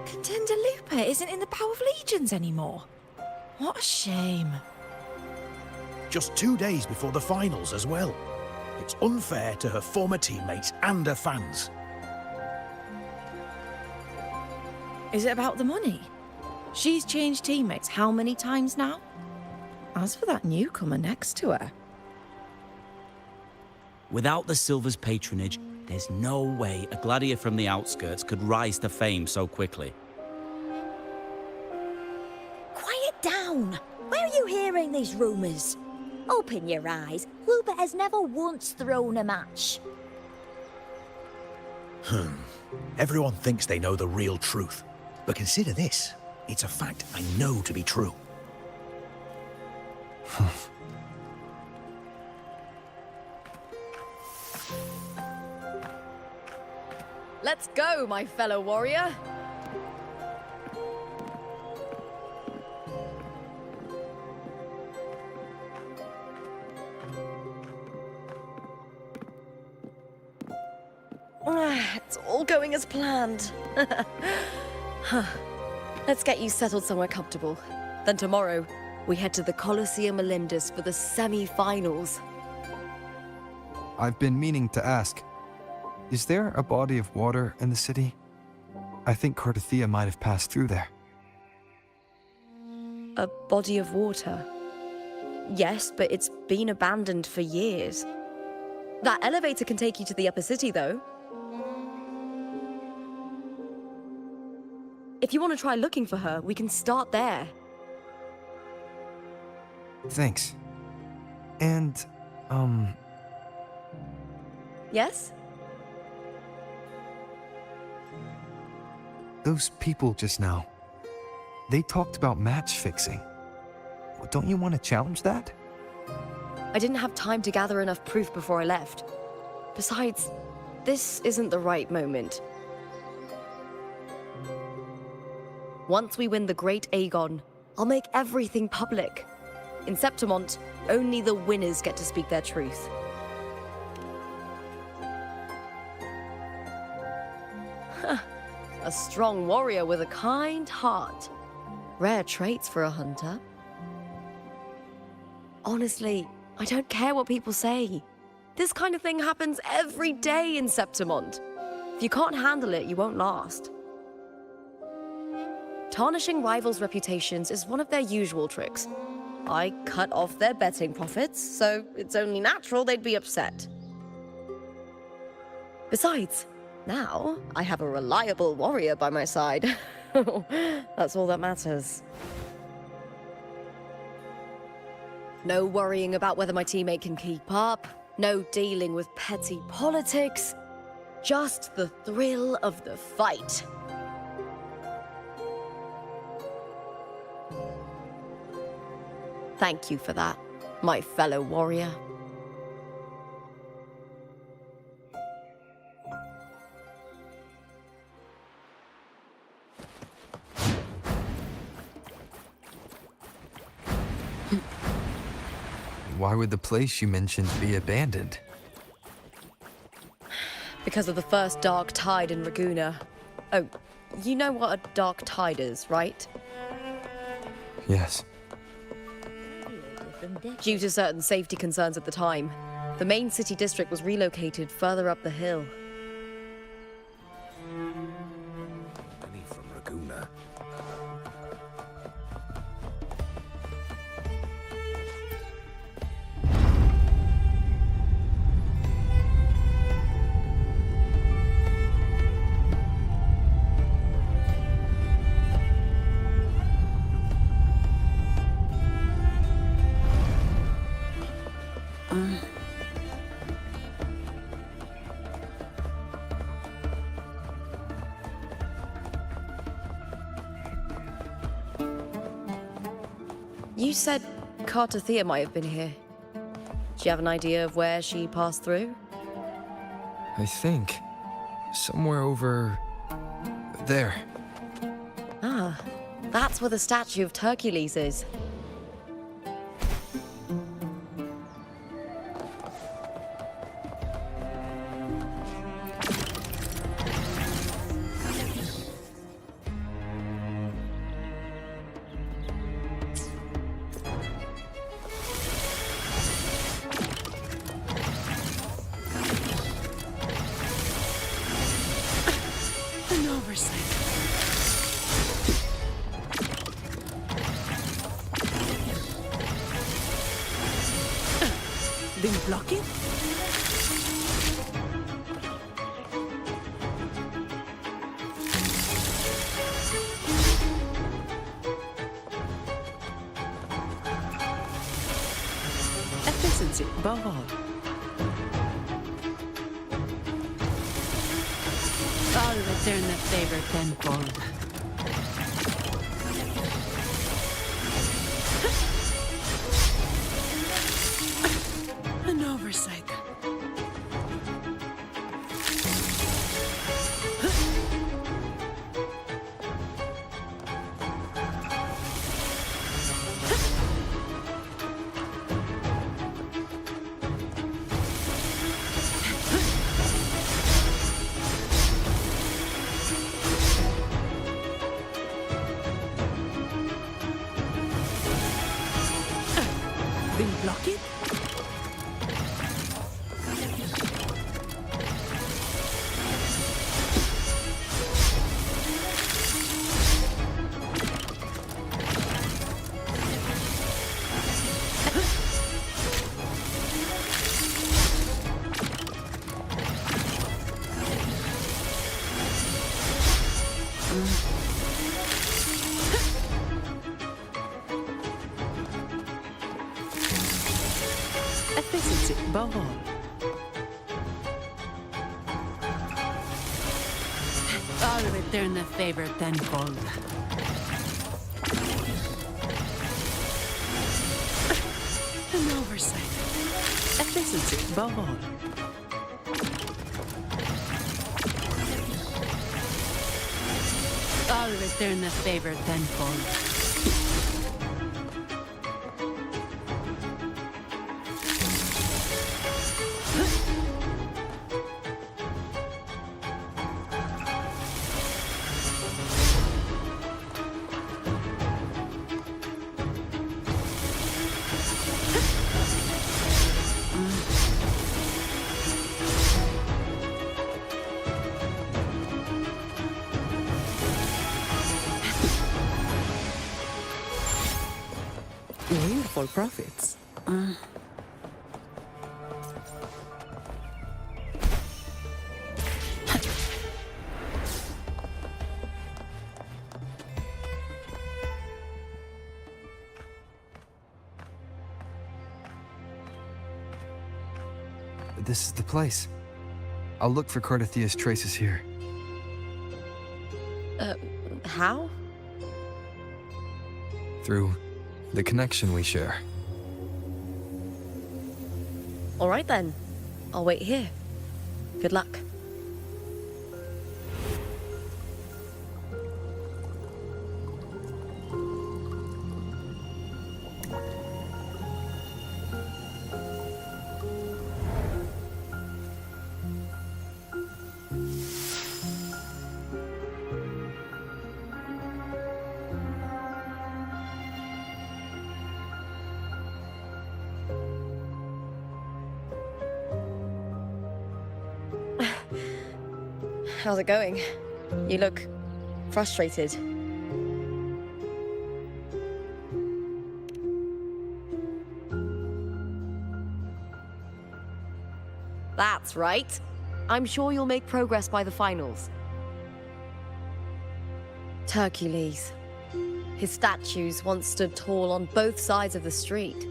Contender Lupa isn't in the Power of Legions anymore. What a shame. Just 2 days before the finals as well. It's unfair to her former teammates and her fans. Is it about the money? She's changed teammates how many times now? As for that newcomer next to her... Without the Silver's patronage, there's no way a gladiator from the outskirts could rise to fame so quickly. Quiet down! Where are you hearing these rumours? Open your eyes. Lupa has never once thrown a match. Everyone thinks they know the real truth. But consider this. It's a fact I know to be true. Let's go, my fellow warrior! It's all going as planned. Let's get you settled somewhere comfortable. Then tomorrow, we head to the Colosseum Elindis for the semi-finals. I've been meaning to ask, is there a body of water in the city? I think Cartethyia might have passed through there. A body of water? Yes, but it's been abandoned for years. That elevator can take you to the upper city, though. If you want to try looking for her, we can start there. Thanks. And, Yes? those people just now, they talked about match fixing. Don't you want to challenge that? I didn't have time to gather enough proof before I left. Besides, this isn't the right moment. Once we win the Great Aegon, I'll make everything public. In Septimont, only the winners get to speak their truth. A strong warrior with a kind heart. Rare traits for a hunter. Honestly, I don't care what people say. This kind of thing happens every day in Septimont. If you can't handle it, you won't last. Tarnishing rivals' reputations is one of their usual tricks. I cut off their betting profits, so it's only natural they'd be upset. Besides, now I have a reliable warrior by my side. That's all that matters. No worrying about whether my teammate can keep up. No dealing with petty politics. Just the thrill of the fight. Thank you for that, my fellow warrior. Why would the place you mentioned be abandoned? Because of the first dark tide in Raguna. Oh, you know what a dark tide is, right? Yes. Due to certain safety concerns at the time, the main city district was relocated further up the hill. Money from Raguna. You said Cartethyia might have been here. Do you have an idea of where she passed through? I think. Somewhere over... there. Ah, that's where the statue of Hercules is. An oversight. Been blocking? Efficiency above all. I'll return the favor tenfold. An oversight. Been blocking? Efficiency above all. I'll return the favor tenfold. An oversight. Efficiency above all. I'll return the favor tenfold. Wonderful profits. This is the place. I'll look for Cartethyia's traces here. How? Through the connection we share. All right then. I'll wait here. Good luck. how's it going? You look frustrated. That's right. I'm sure you'll make progress by the finals. Hercules. His statues once stood tall on both sides of the street,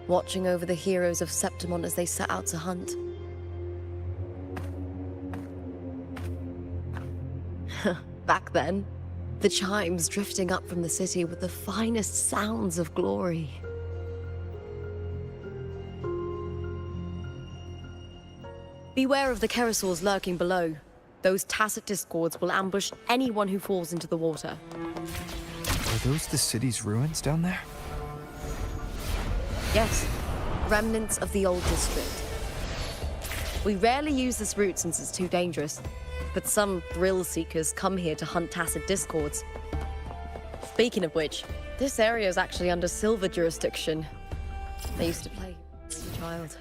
watching over the heroes of Septimont as they set out to hunt. Back then, the chimes drifting up from the city with the finest sounds of glory. Beware of the Kerosaurs lurking below. Those tacit discords will ambush anyone who falls into the water. Are those the city's ruins down there? Yes, remnants of the old district. We rarely use this route since it's too dangerous, but some thrill seekers come here to hunt tacit discords. Speaking of which, this area is actually under Silver jurisdiction. I used to play as a child.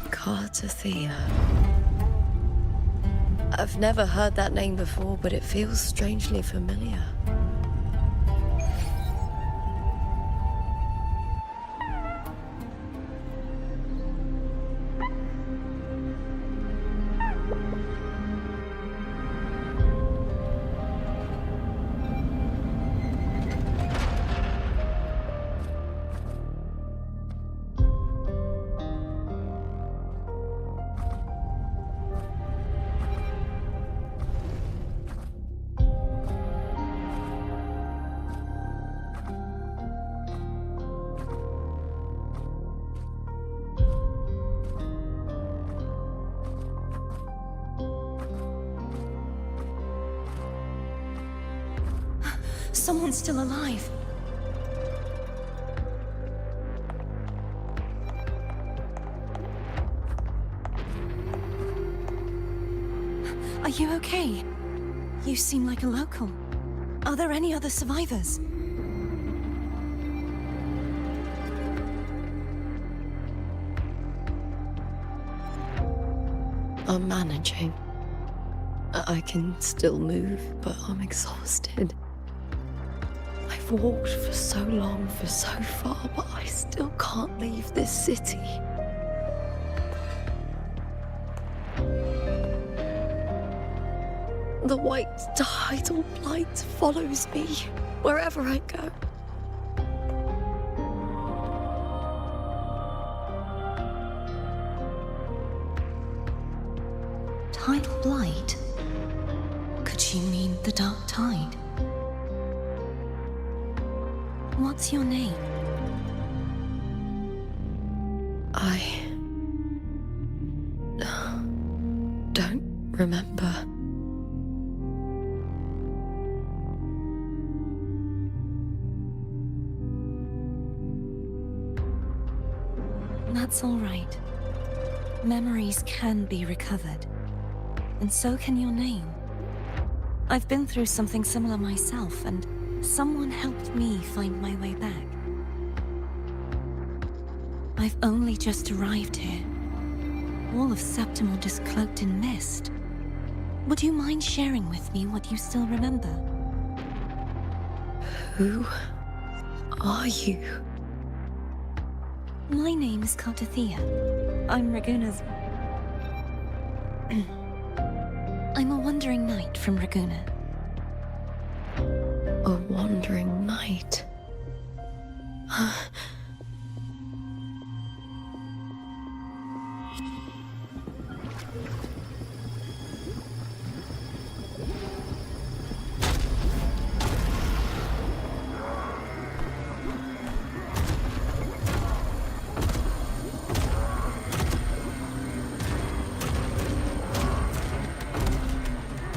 Cartethyia. I've never heard that name before, but it feels strangely familiar. Someone's still alive. Are you okay? You seem like a local. Are there any other survivors? I'm managing. I can still move, but I'm exhausted. I've walked for so long, for so far, but I still can't leave this city. The white tidal blight follows me wherever I go. Tidal blight? Could she mean the dark tide? What's your name? I don't remember. That's all right. Memories can be recovered. And so can your name. I've been through something similar myself, and someone helped me find my way back. I've only just arrived here. All of Septimont is cloaked in mist. Would you mind sharing with me what you still remember? Who are you? My name is Cartethyia. I'm Raguna's... I'm a wandering knight from Raguna. A wandering knight.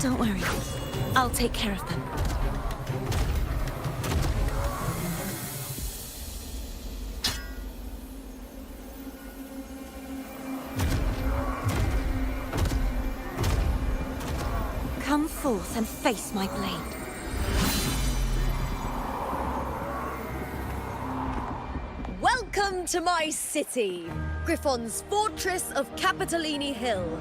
Don't worry. I'll take care of them. Come forth and face my blade. Welcome to my city, Griffon's fortress of Capitolini Hill.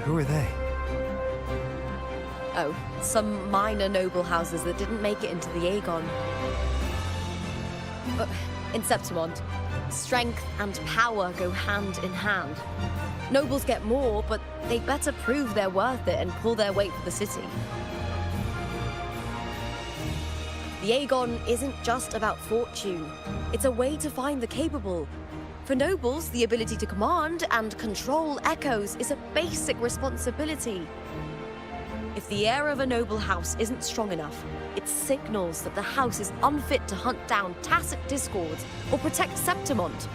Who are they? Oh, some minor noble houses that didn't make it into the Aegon. In Septimont, strength and power go hand in hand. Nobles get more, but they better prove they're worth it and pull their weight for the city. The Aegon isn't just about fortune. It's a way to find the capable. For nobles, the ability to command and control echoes is a basic responsibility. If the heir of a noble house isn't strong enough, it signals that the house is unfit to hunt down tacit discords or protect Septimont.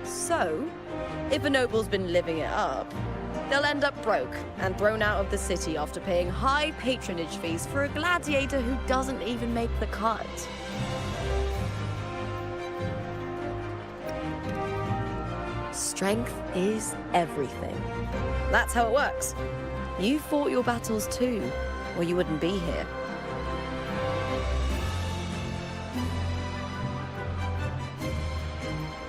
So, if a noble's been living it up, they'll end up broke and thrown out of the city after paying high patronage fees for a gladiator who doesn't even make the cut. Strength is everything. That's how it works. You fought your battles too, or you wouldn't be here.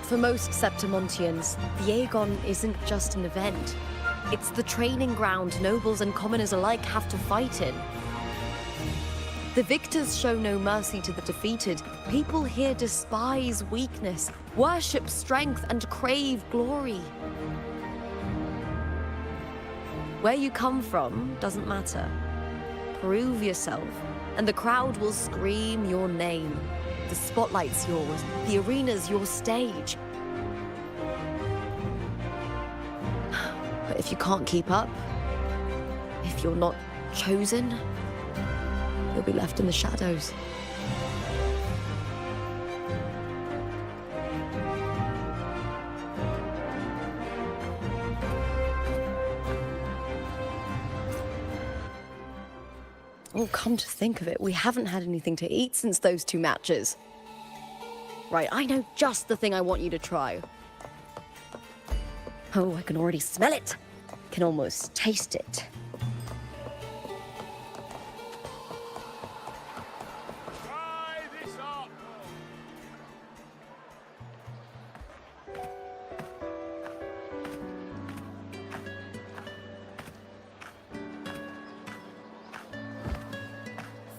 For most Septimontians, the Aegon isn't just an event. It's the training ground nobles and commoners alike have to fight in. The victors show no mercy to the defeated. People here despise weakness, worship strength, and crave glory. Where you come from doesn't matter. Prove yourself, and the crowd will scream your name. The spotlight's yours, the arena's your stage. But if you can't keep up, if you're not chosen, you'll be left in the shadows. Oh, come to think of it, we haven't had anything to eat since those 2 matches. Right, I know just the thing I want you to try. Oh, I can already smell it. Can almost taste it.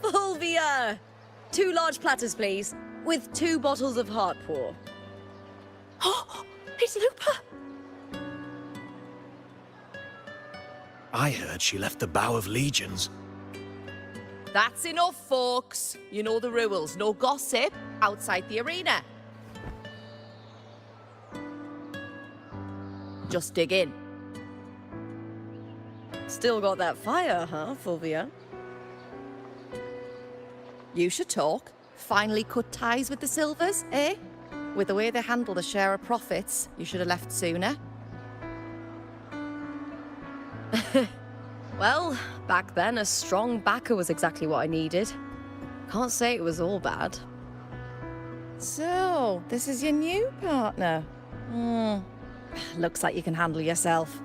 Fulvia! 2 large platters, please, with 2 bottles of Heartpour. Oh, it's Lupa! I heard she left the Bow of Legions. That's enough, folks. You know the rules. No gossip outside the arena. Just dig in. Still got that fire, huh, Fulvia? You should talk. Finally cut ties with the Silvers, eh? With the way they handle the share of profits, you should have left sooner. Well, back then, a strong backer was exactly what I needed. Can't say it was all bad. So, this is your new partner. Looks like you can handle yourself.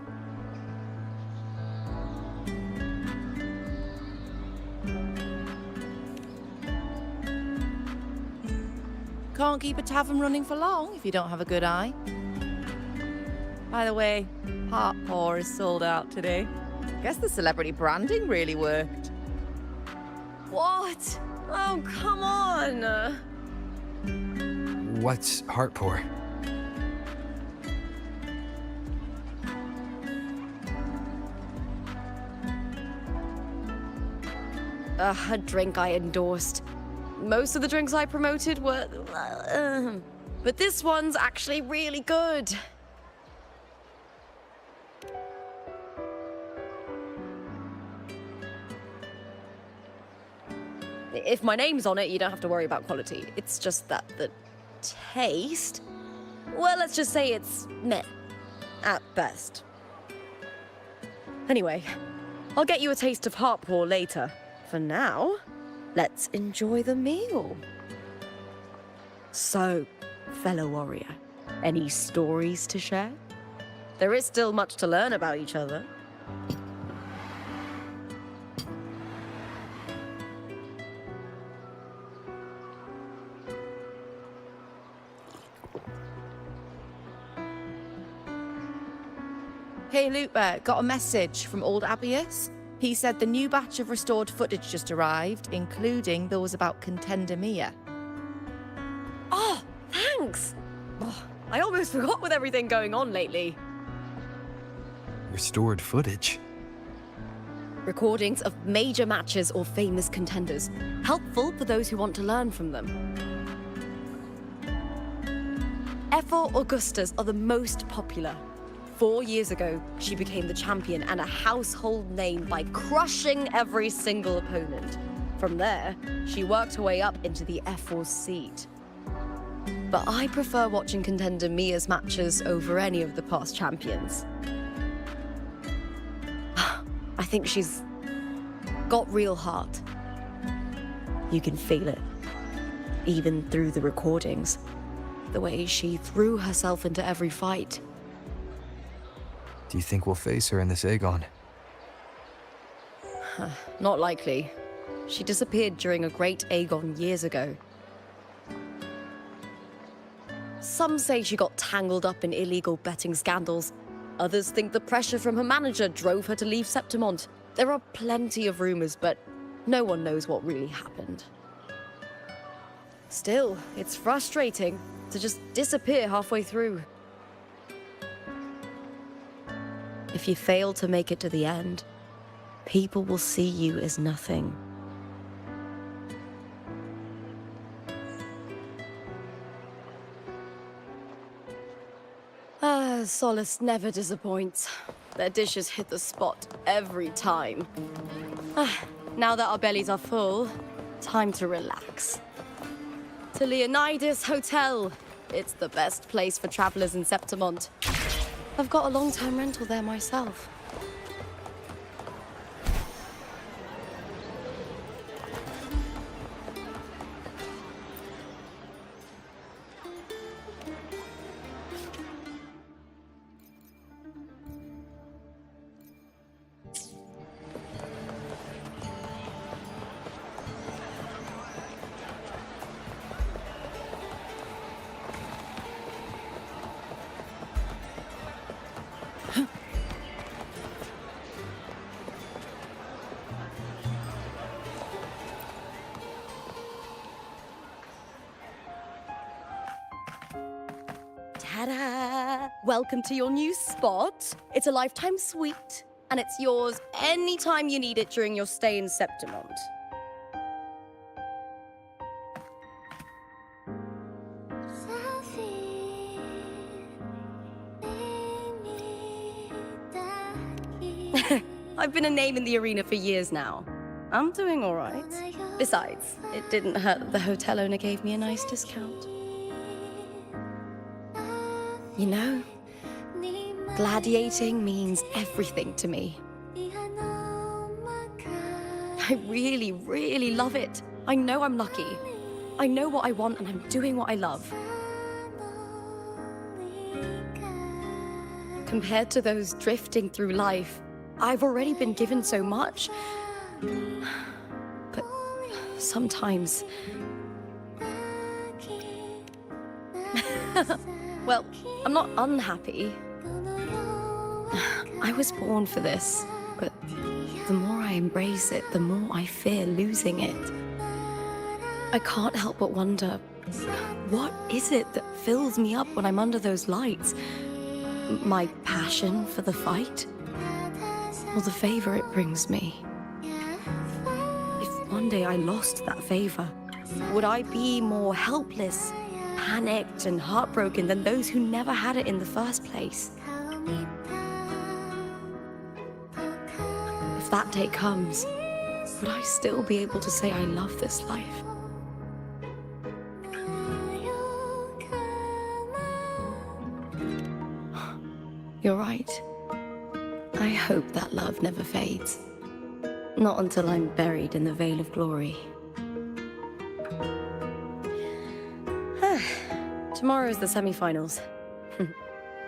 Can't keep a tavern running for long if you don't have a good eye. By the way, Heartpour is sold out today. Guess the celebrity branding really worked. What? Oh, come on! What's Heartpour? A drink I endorsed. Most of the drinks I promoted were... but this one's actually really good. If my name's on it, you don't have to worry about quality. It's just that the taste Well, let's just say it's meh. At best. Anyway, I'll get you a taste of Heartpaw later. For now, let's enjoy the meal. So, fellow warrior, any stories to share? There is still much to learn about each other. Hey, Lupa, got a message from old Abius. He said the new batch of restored footage just arrived, including those about Contender Mia. Oh, thanks! Oh, I almost forgot with everything going on lately. Restored footage. Recordings of major matches or famous contenders. Helpful for those who want to learn from them. F4 Augustas are the most popular. 4 years ago, she became the champion and a household name by crushing every single opponent. From there, she worked her way up into the F4 seat. But I prefer watching Contender Mia's matches over any of the past champions. I think she's got real heart. You can feel it, even through the recordings. The way she threw herself into every fight. Do you think we'll face her in this Aegon? Not likely. She disappeared during a great Aegon years ago. Some say she got tangled up in illegal betting scandals. Others think the pressure from her manager drove her to leave Septimont. There are plenty of rumors, but no one knows what really happened. Still, it's frustrating to just disappear halfway through. If you fail to make it to the end, people will see you as nothing. Solace never disappoints. Their dishes hit the spot every time. Now that our bellies are full, time to relax. To Leonidas Hotel. It's the best place for travelers in Septimont. I've got a long-term rental there myself. Ta-da! Welcome to your new spot. It's a lifetime suite, and it's yours anytime you need it during your stay in Septimont. I've been a name in the arena for years now. I'm doing all right. Besides, it didn't hurt that the hotel owner gave me a nice discount. You know, gladiating means everything to me. I really, really love it. I know I'm lucky. I know what I want and I'm doing what I love. Compared to those drifting through life, I've already been given so much. But sometimes... Well, I'm not unhappy. I was born for this, but the more I embrace it, the more I fear losing it. I can't help but wonder, what is it that fills me up when I'm under those lights? My passion for the fight? Or the favor it brings me? If one day I lost that favor, would I be more helpless, panicked and heartbroken than those who never had it in the first place? If that day comes, would I still be able to say I love this life? You're right. I hope that love never fades. Not until I'm buried in the Veil of Glory. Tomorrow's the semi-finals.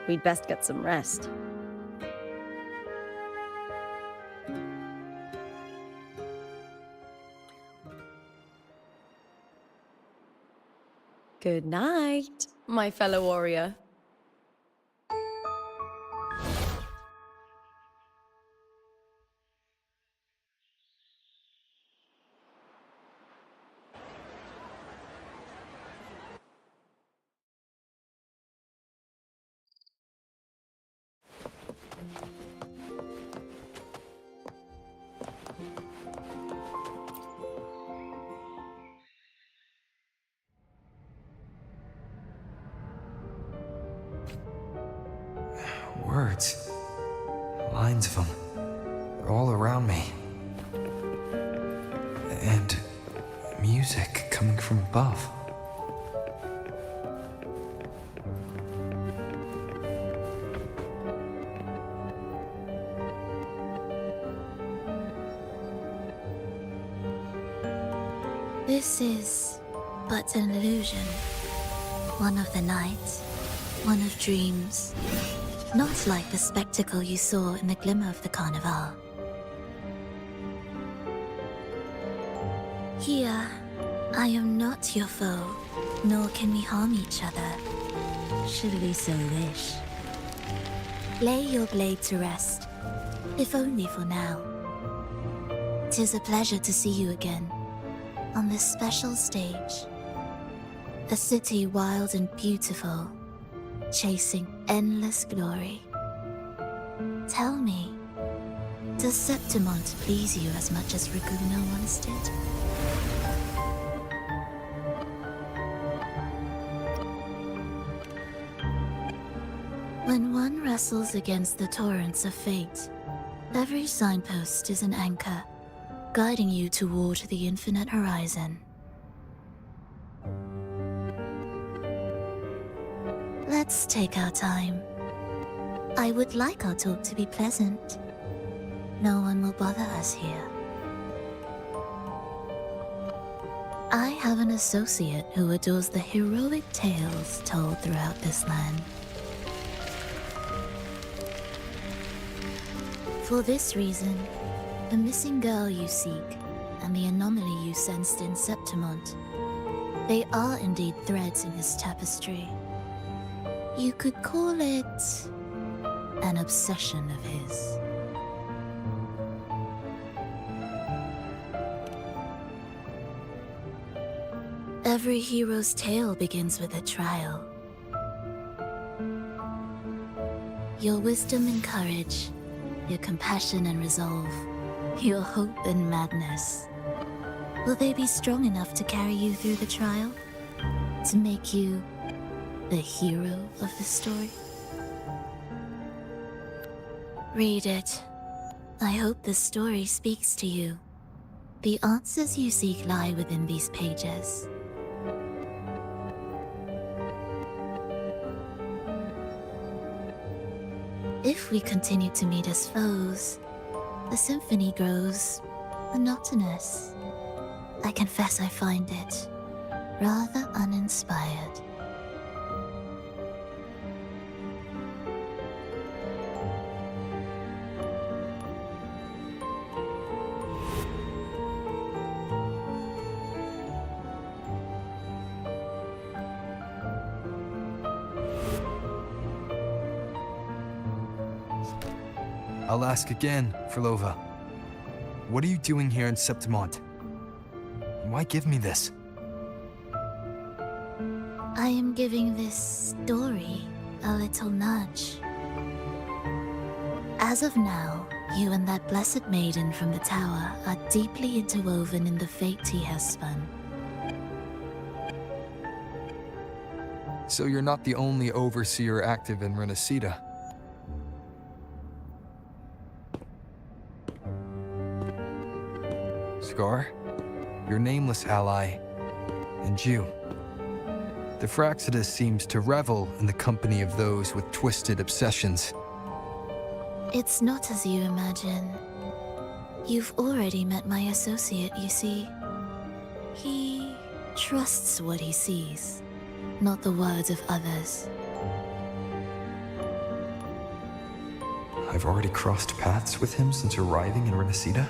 We'd best get some rest. Good night, my fellow warrior. Words. Lines of them. They're all around me. And music coming from above. This is but an illusion. One of the nights, one of dreams. Not like the spectacle you saw in the glimmer of the Carnival. Here, I am not your foe, nor can we harm each other, should we so wish. Lay your blade to rest, if only for now. 'Tis a pleasure to see you again, on this special stage. A city wild and beautiful, chasing endless glory. Tell me, does Septimont please you as much as Ragusa once did? When one wrestles against the torrents of fate, every signpost is an anchor, guiding you toward the infinite horizon. Let's take our time. I would like our talk to be pleasant. No one will bother us here. I have an associate who adores the heroic tales told throughout this land. For this reason, the missing girl you seek and the anomaly you sensed in Septimont, they are indeed threads in this tapestry. You could call it an obsession of his. Every hero's tale begins with a trial. Your wisdom and courage, your compassion and resolve, your hope and madness. Will they be strong enough to carry you through the trial? To make you the hero of the story? Read it. I hope the story speaks to you. The answers you seek lie within these pages. If we continue to meet as foes, the symphony grows monotonous. I confess I find it rather uninspired. I'll ask again, Frolova. What are you doing here in Septimont? Why give me this? I am giving this story a little nudge. As of now, you and that blessed maiden from the tower are deeply interwoven in the fate he has spun. So you're not the only overseer active in Renacita. Scar, your nameless ally, and you. The Fraxidus seems to revel in the company of those with twisted obsessions. It's not as you imagine. You've already met my associate, you see. He trusts what he sees, not the words of others. I've already crossed paths with him since arriving in Renacita.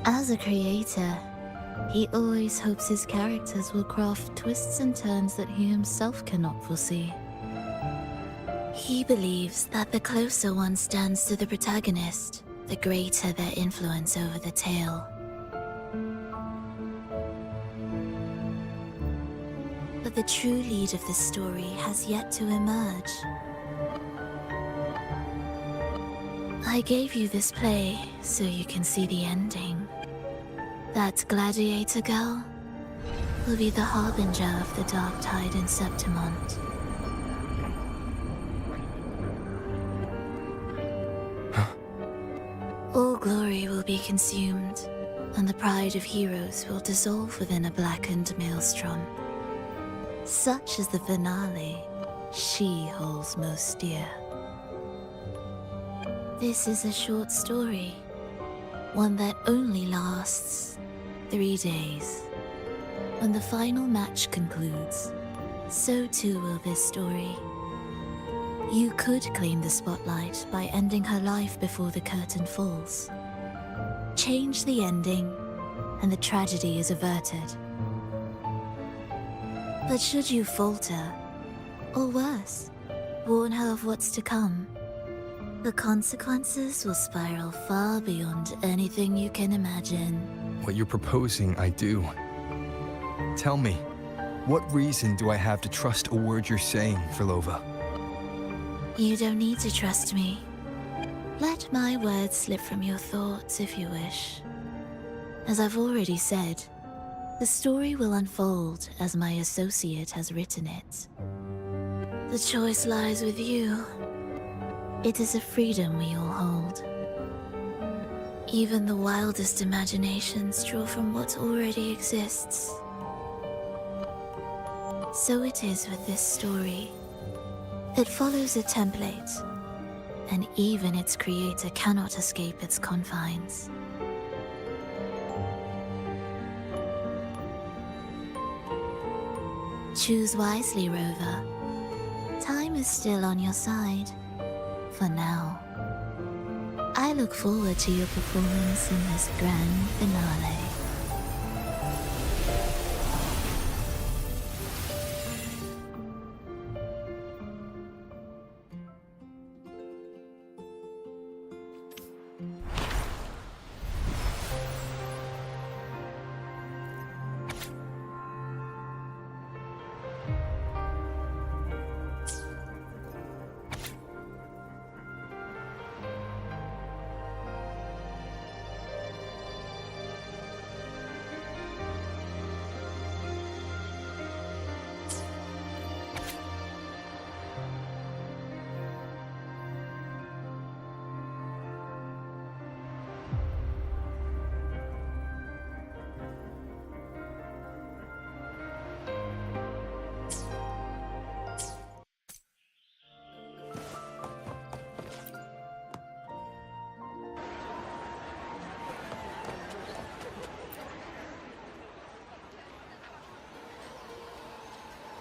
As a creator, he always hopes his characters will craft twists and turns that he himself cannot foresee. He believes that the closer one stands to the protagonist, the greater their influence over the tale. But the true lead of the story has yet to emerge. I gave you this play so you can see the ending. That gladiator girl will be the harbinger of the dark tide in Septimont. All glory will be consumed, and the pride of heroes will dissolve within a blackened maelstrom. Such is the finale she holds most dear. This is a short story, one that only lasts 3 days. When the final match concludes, so too will this story. You could claim the spotlight by ending her life before the curtain falls. Change the ending, and the tragedy is averted. But should you falter, or worse, warn her of what's to come, the consequences will spiral far beyond anything you can imagine. What you're proposing, I do. Tell me, what reason do I have to trust a word you're saying, Frolova? You don't need to trust me. Let my words slip from your thoughts if you wish. As I've already said, the story will unfold as my associate has written it. The choice lies with you. It is a freedom we all hold. Even the wildest imaginations draw from what already exists. So it is with this story. It follows a template, and even its creator cannot escape its confines. Choose wisely, Rover. Time is still on your side, for now. I look forward to your performance in this grand finale.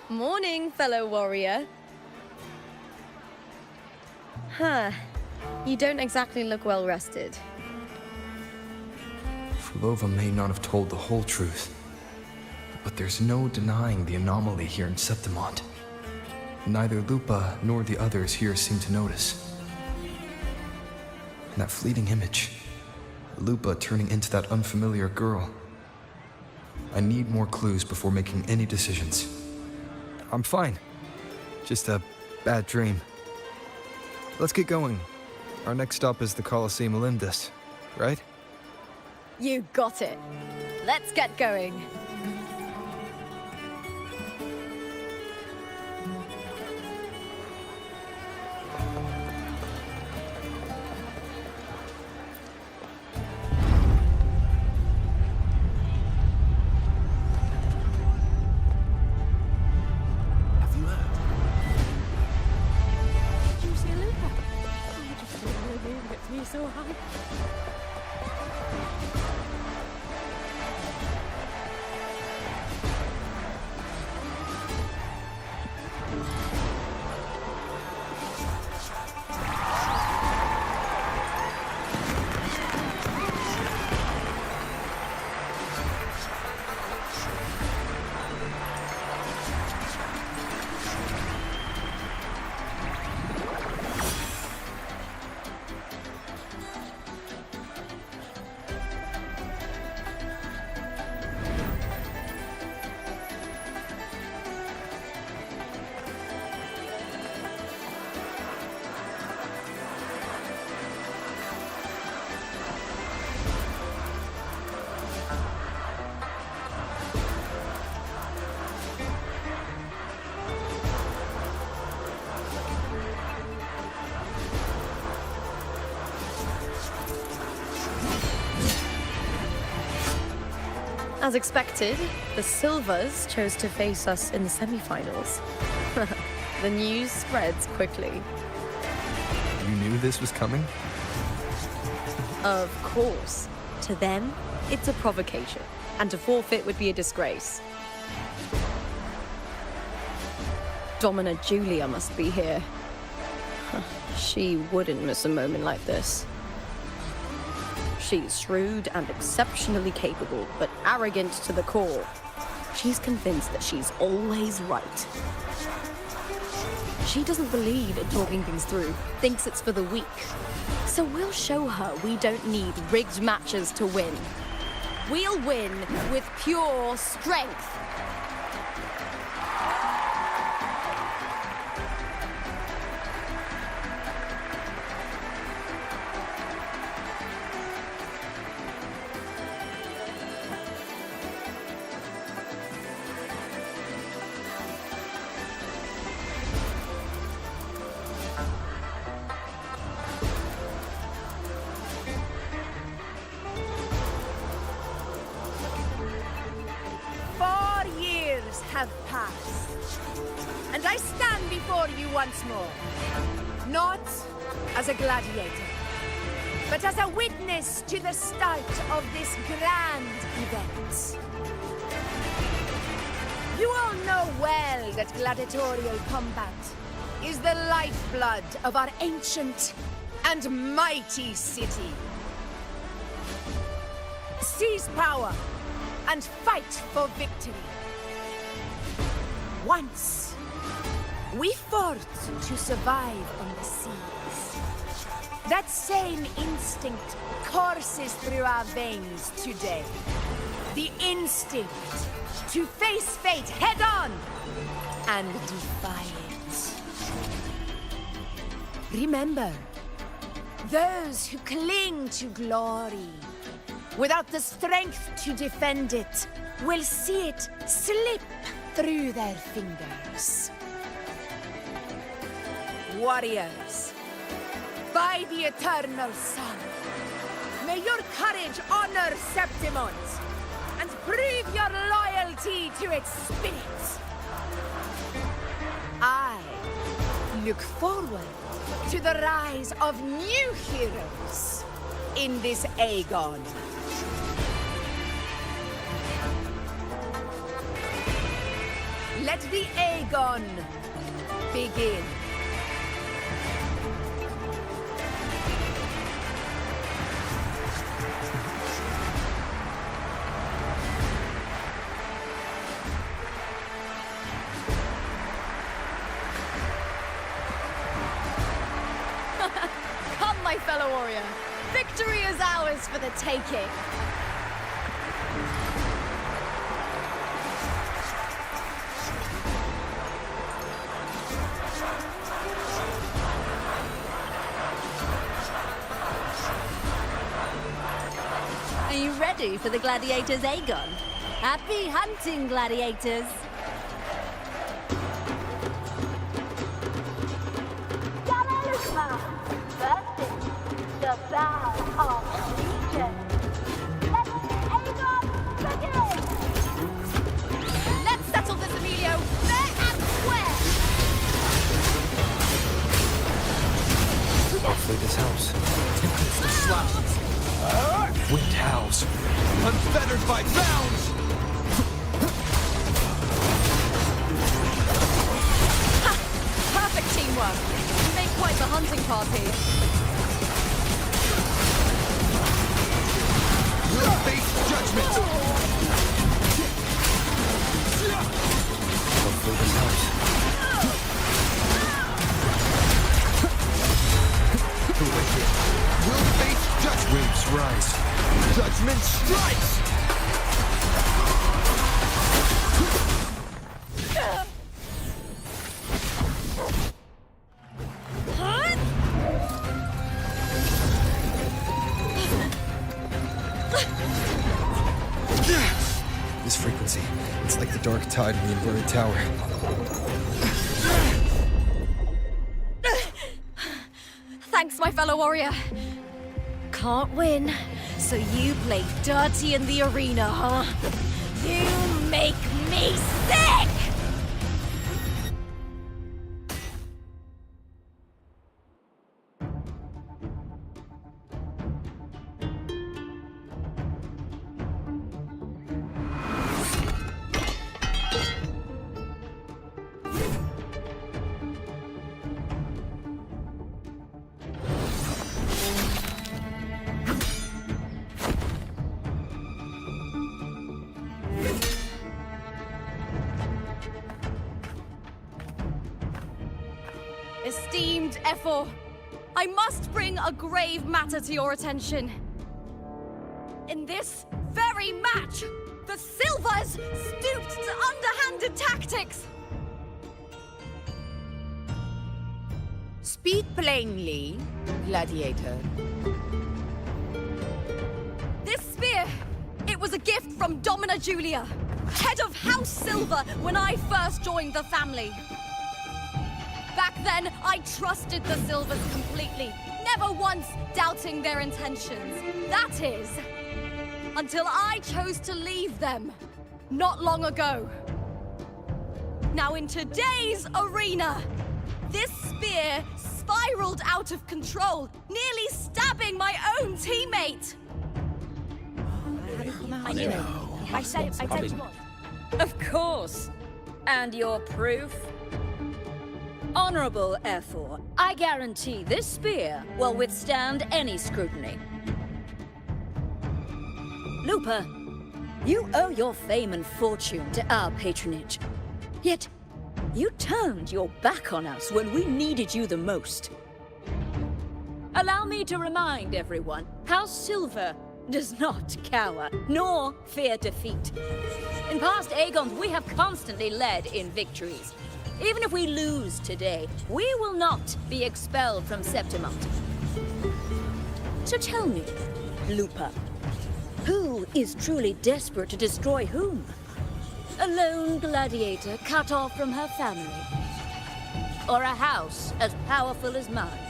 Morning, fellow warrior. Huh. You don't exactly look well rested. Frolova may not have told the whole truth, but there's no denying the anomaly here in Septimont. Neither Lupa nor the others here seem to notice. That fleeting image, Lupa turning into that unfamiliar girl. I need more clues before making any decisions. I'm fine. Just a bad dream. Let's get going. Our next stop is the Colosseum Olympus, right? You got it. Let's get going. so high. As expected, the Silvers chose to face us in the semi-finals. The news spreads quickly. You knew this was coming? Of course. To them, it's a provocation, and to forfeit would be a disgrace. Domina Julia must be here. She wouldn't miss a moment like this. She's shrewd and exceptionally capable, but arrogant to the core. She's convinced that she's always right. She doesn't believe in talking things through, thinks it's for the weak. So we'll show her we don't need rigged matches to win. We'll win with pure strength. Have passed, and I stand before you once more, not as a gladiator, but as a witness to the start of this grand event. You all know well that gladiatorial combat is the lifeblood of our ancient and mighty city. Seize power and fight for victory. Once, we fought to survive on the seas. That same instinct courses through our veins today. The instinct to face fate head-on and defy it. Remember, those who cling to glory without the strength to defend it will see it slip through their fingers. Warriors, by the eternal sun, may your courage honor Septimont and prove your loyalty to its spirit. I look forward to the rise of new heroes in this Aegon. Let the Aegon begin. Come, my fellow warrior. Victory is ours for the taking. Are you ready for the gladiators, Aegon? Happy hunting, gladiators! The battle of Legion. Let Aegon begin! Let's settle this, Emilio, fair and square! Hopefully this helps. Tempest of slashes. Wind howls. Unfettered by bounds! Perfect teamwork. You make quite the hunting party. We'll face judgment! Hopefully this helps. The wicked will face judgment! Waves rise. Judgment strikes! This frequency, it's like the dark tide in the inverted tower. Thanks, my fellow warrior. Can't win, so you play dirty in the arena, huh? You make me sick! Esteemed Ephor, I must bring a grave matter to your attention. In this very match, the Silvers stooped to underhanded tactics. Speak plainly, gladiator. This spear, it was a gift from Domina Julia, head of House Silver when I first joined the family. Back then, I trusted the Silvers completely, never once doubting their intentions. That is, until I chose to leave them, not long ago. Now in today's arena, this spear spiraled out of control, nearly stabbing my own teammate. I knew it. I said it was. Of course. And your proof? Honorable Ephor, I guarantee this spear will withstand any scrutiny. Looper, you owe your fame and fortune to our patronage. Yet, you turned your back on us when we needed you the most. Allow me to remind everyone, House Silver does not cower, nor fear defeat. In past Aegons, we have constantly led in victories. Even if we lose today, we will not be expelled from Septimont. So tell me, Lupa, who is truly desperate to destroy whom? A lone gladiator cut off from her family? Or a house as powerful as mine?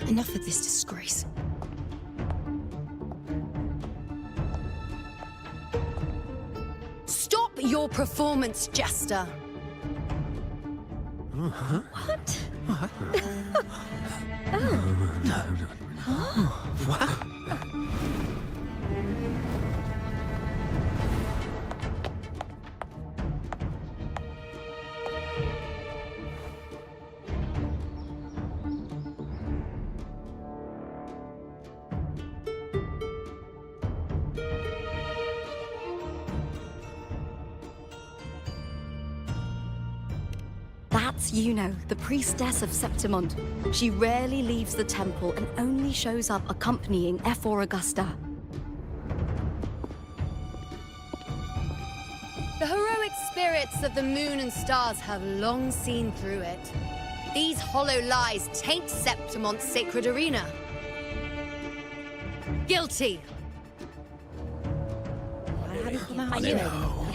Enough of this disgrace. Stop your performance, Jester. What? What? What? That's Yuno, the priestess of Septimont. She rarely leaves the temple and only shows up accompanying Ephor Augusta. The heroic spirits of the moon and stars have long seen through it. These hollow lies taint Septimont's sacred arena. Guilty. I knew it.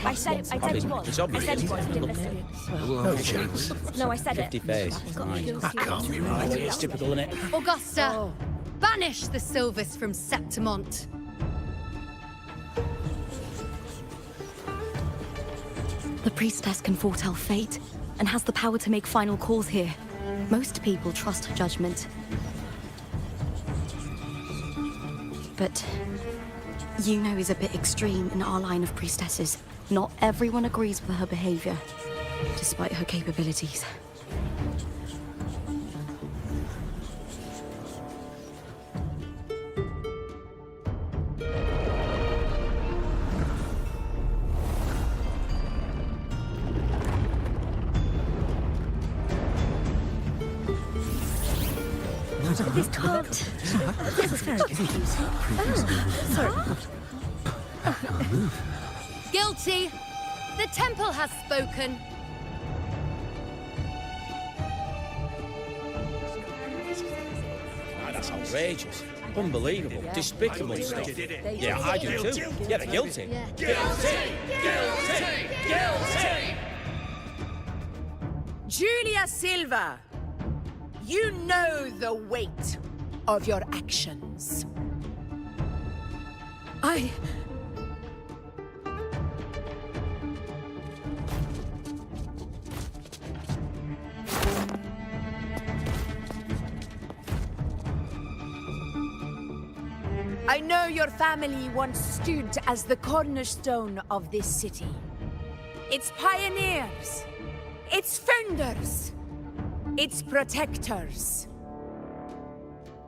I said it was. It's I obvious. said it was. You didn't listen. No chance. No, I said 50 it. face. That can't be right. It's typical, isn't it? Augusta, banish the Silvers from Septimont. The priestess can foretell fate, and has the power to make final calls here. Most people trust her judgment. But Yuno is a bit extreme in our line of priestesses. Not everyone agrees with her behavior, despite her capabilities. This can't. This is very confusing. Oh, sorry. Guilty! The temple has spoken. That's outrageous. Unbelievable. Despicable stuff. Yeah, I do too. Yeah, they're guilty. Guilty! Julia Silva, you know the weight of your actions. I know your family once stood as the cornerstone of this city. Its pioneers, its founders, its protectors.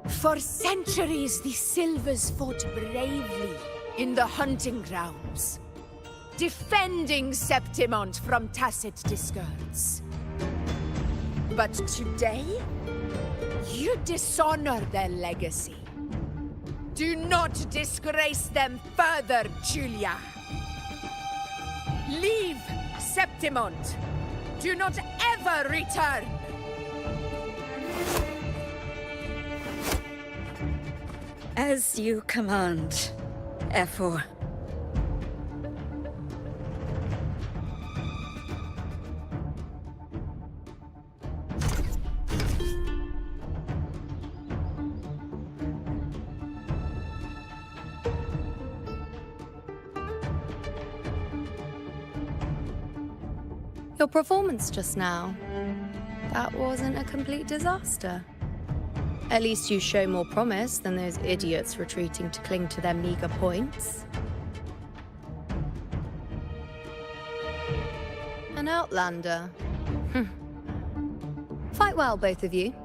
For centuries, the Silvers fought bravely in the hunting grounds, defending Septimont from tacit discords. But today, you dishonor their legacy. Do not disgrace them further, Julia. Leave Septimont. Do not ever return. As you command, F4. Your performance just now, that wasn't a complete disaster. At least you show more promise than those idiots retreating to cling to their meager points. An outlander. Fight well, both of you.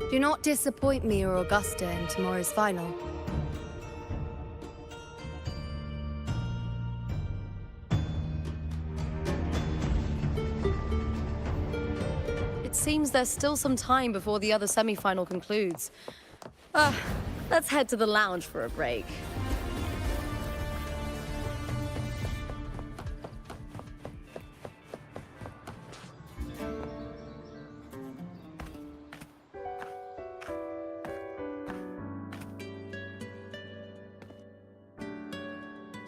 Do not disappoint me or Augusta in tomorrow's final. Seems there's still some time before the other semi-final concludes. Let's head to the lounge for a break.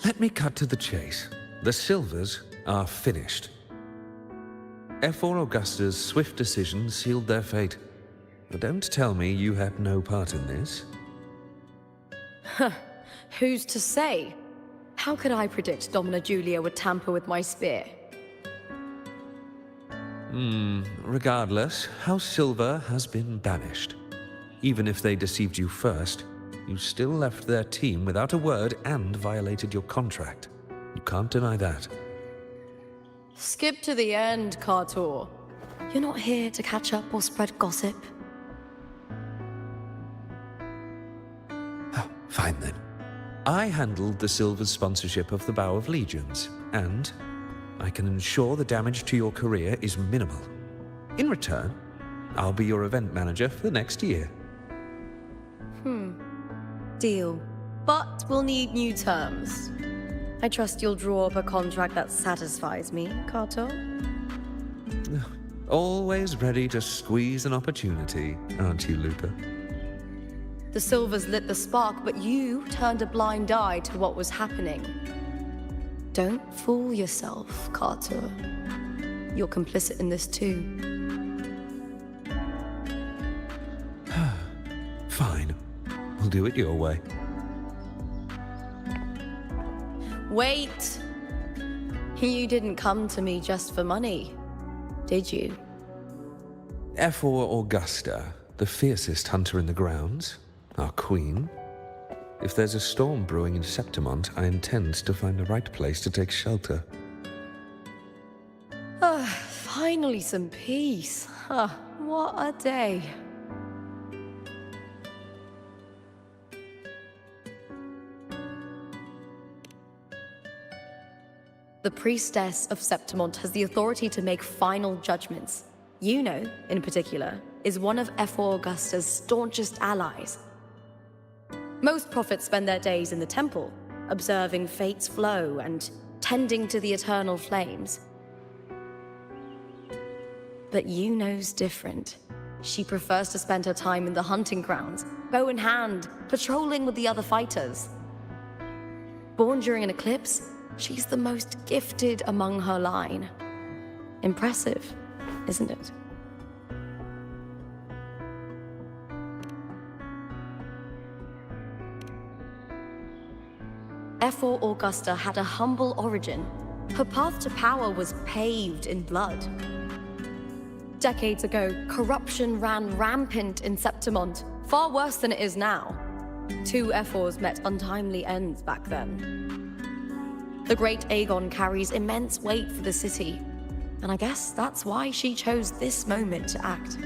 Let me cut to the chase. The Silvers are finished. F4 Augusta's swift decision sealed their fate. But don't tell me you had no part in this. Who's to say? How could I predict Domina Julia would tamper with my spear? Regardless, House Silver has been banished. Even if they deceived you first, you still left their team without a word and violated your contract. You can't deny that. Skip to the end, Cartor. You're not here to catch up or spread gossip. Fine then. I handled the Silver's sponsorship of the Bow of Legions, and I can ensure the damage to your career is minimal. In return, I'll be your event manager for the next year. Deal. But we'll need new terms. I trust you'll draw up a contract that satisfies me, Cartor. Always ready to squeeze an opportunity, aren't you, Lupa? The Silvers lit the spark, but you turned a blind eye to what was happening. Don't fool yourself, Carter. You're complicit in this too. Fine. We'll do it your way. Wait! You didn't come to me just for money, did you? F4 Augusta, the fiercest hunter in the grounds, our queen. If there's a storm brewing in Septimont, I intend to find the right place to take shelter. Finally some peace. What a day. The priestess of Septimont has the authority to make final judgments. Yuno, in particular, is one of F4 Augusta's staunchest allies. Most prophets spend their days in the temple, observing fate's flow and tending to the eternal flames. But Yuno's different. She prefers to spend her time in the hunting grounds, bow in hand, patrolling with the other fighters. Born during an eclipse, she's the most gifted among her line. Impressive, isn't it? F4 Augusta had a humble origin. Her path to power was paved in blood. Decades ago, corruption ran rampant in Septimont, far worse than it is now. 2 F4s met untimely ends back then. The great Aegon carries immense weight for the city, and I guess that's why she chose this moment to act.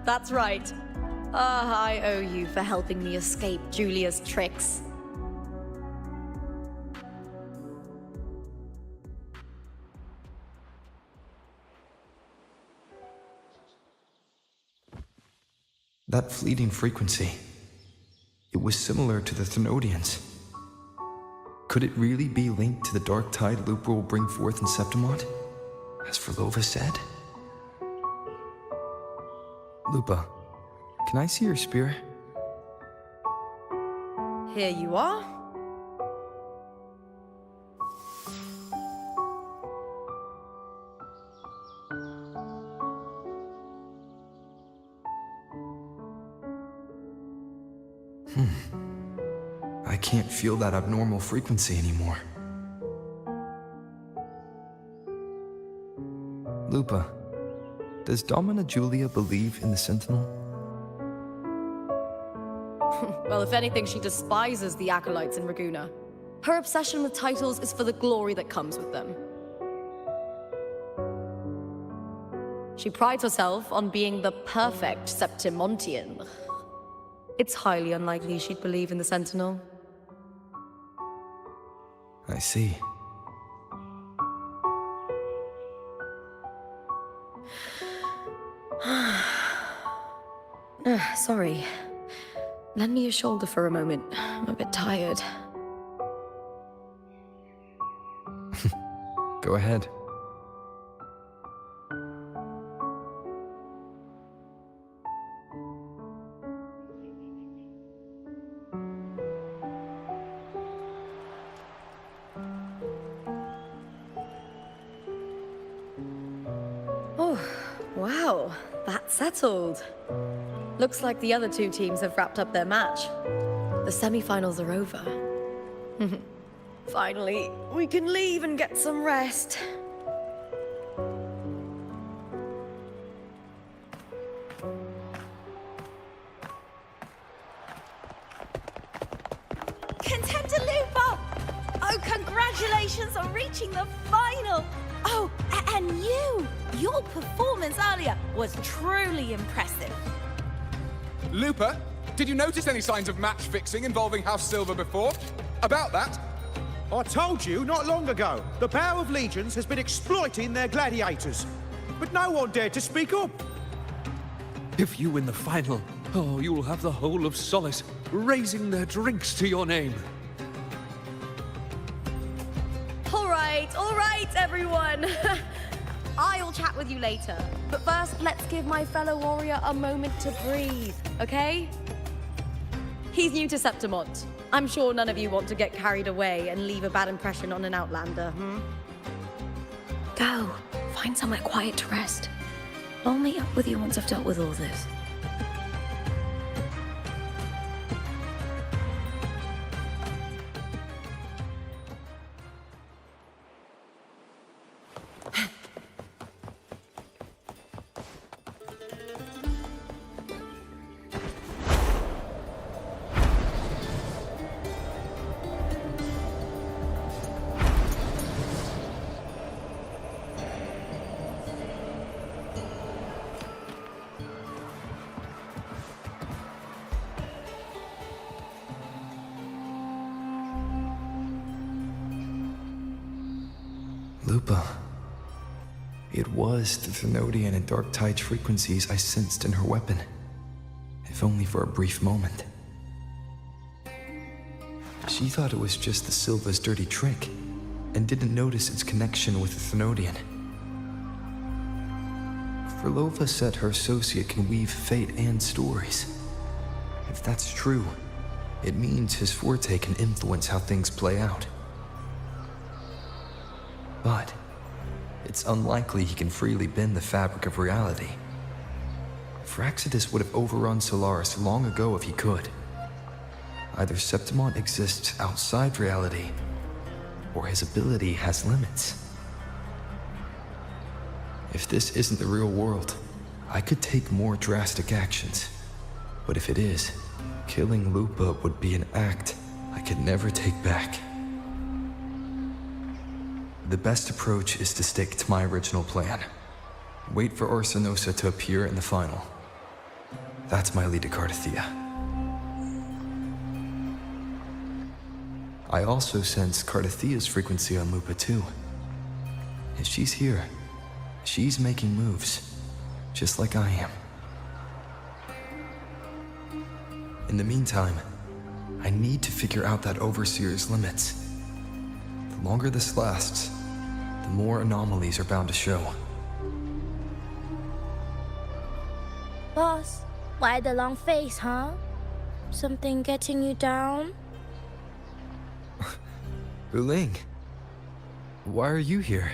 That's right. I owe you for helping me escape Julia's tricks. That fleeting frequency. It was similar to the Thenodians. Could it really be linked to the dark tide Lupa will bring forth in Septimont, as Verlova said? Lupa, can I see your spear? Here you are. I can't feel that abnormal frequency anymore. Lupa, does Domina Julia believe in the Sentinel? Well, if anything, she despises the acolytes in Raguna. Her obsession with titles is for the glory that comes with them. She prides herself on being the perfect Septimontian. It's highly unlikely she'd believe in the Sentinel. I see. Sorry. Lend me your shoulder for a moment. I'm a bit tired. Go ahead. Oh, wow. That's settled. Looks like the other 2 teams have wrapped up their match. The semi-finals are over. Finally, we can leave and get some rest. Contender Lupa! Oh, congratulations on reaching the final! Oh, and your performance earlier was truly impressive. Lupa, did you notice any signs of match fixing involving House Silver before? About that? I told you not long ago, the Power of Legions has been exploiting their gladiators. But no one dared to speak up. If you win the final, you'll have the whole of Solace raising their drinks to your name. All right, everyone. I'll chat with you later. But first, let's give my fellow warrior a moment to breathe, okay? He's new to Septimont. I'm sure none of you want to get carried away and leave a bad impression on an outlander, Go. Find somewhere quiet to rest. I'll meet up with you once I've dealt with all this. Lupa. It was the Thenodian and Dark Tide's frequencies I sensed in her weapon, if only for a brief moment. She thought it was just the Silva's dirty trick, and didn't notice its connection with the Thenodian. Frolova said her associate can weave fate and stories. If that's true, it means his forte can influence how things play out. But it's unlikely he can freely bend the fabric of reality. Fraxidus would have overrun Solaris long ago if he could. Either Septimont exists outside reality, or his ability has limits. If this isn't the real world, I could take more drastic actions. But if it is, killing Lupa would be an act I could never take back. The best approach is to stick to my original plan. Wait for Arsinosa to appear in the final. That's my lead to Cartethyia. I also sense Cartethia's frequency on Lupa too. If she's here, she's making moves, just like I am. In the meantime, I need to figure out that Overseer's limits. The longer this lasts, the more anomalies are bound to show. Boss, why the long face, huh? Something getting you down? Wuling, why are you here?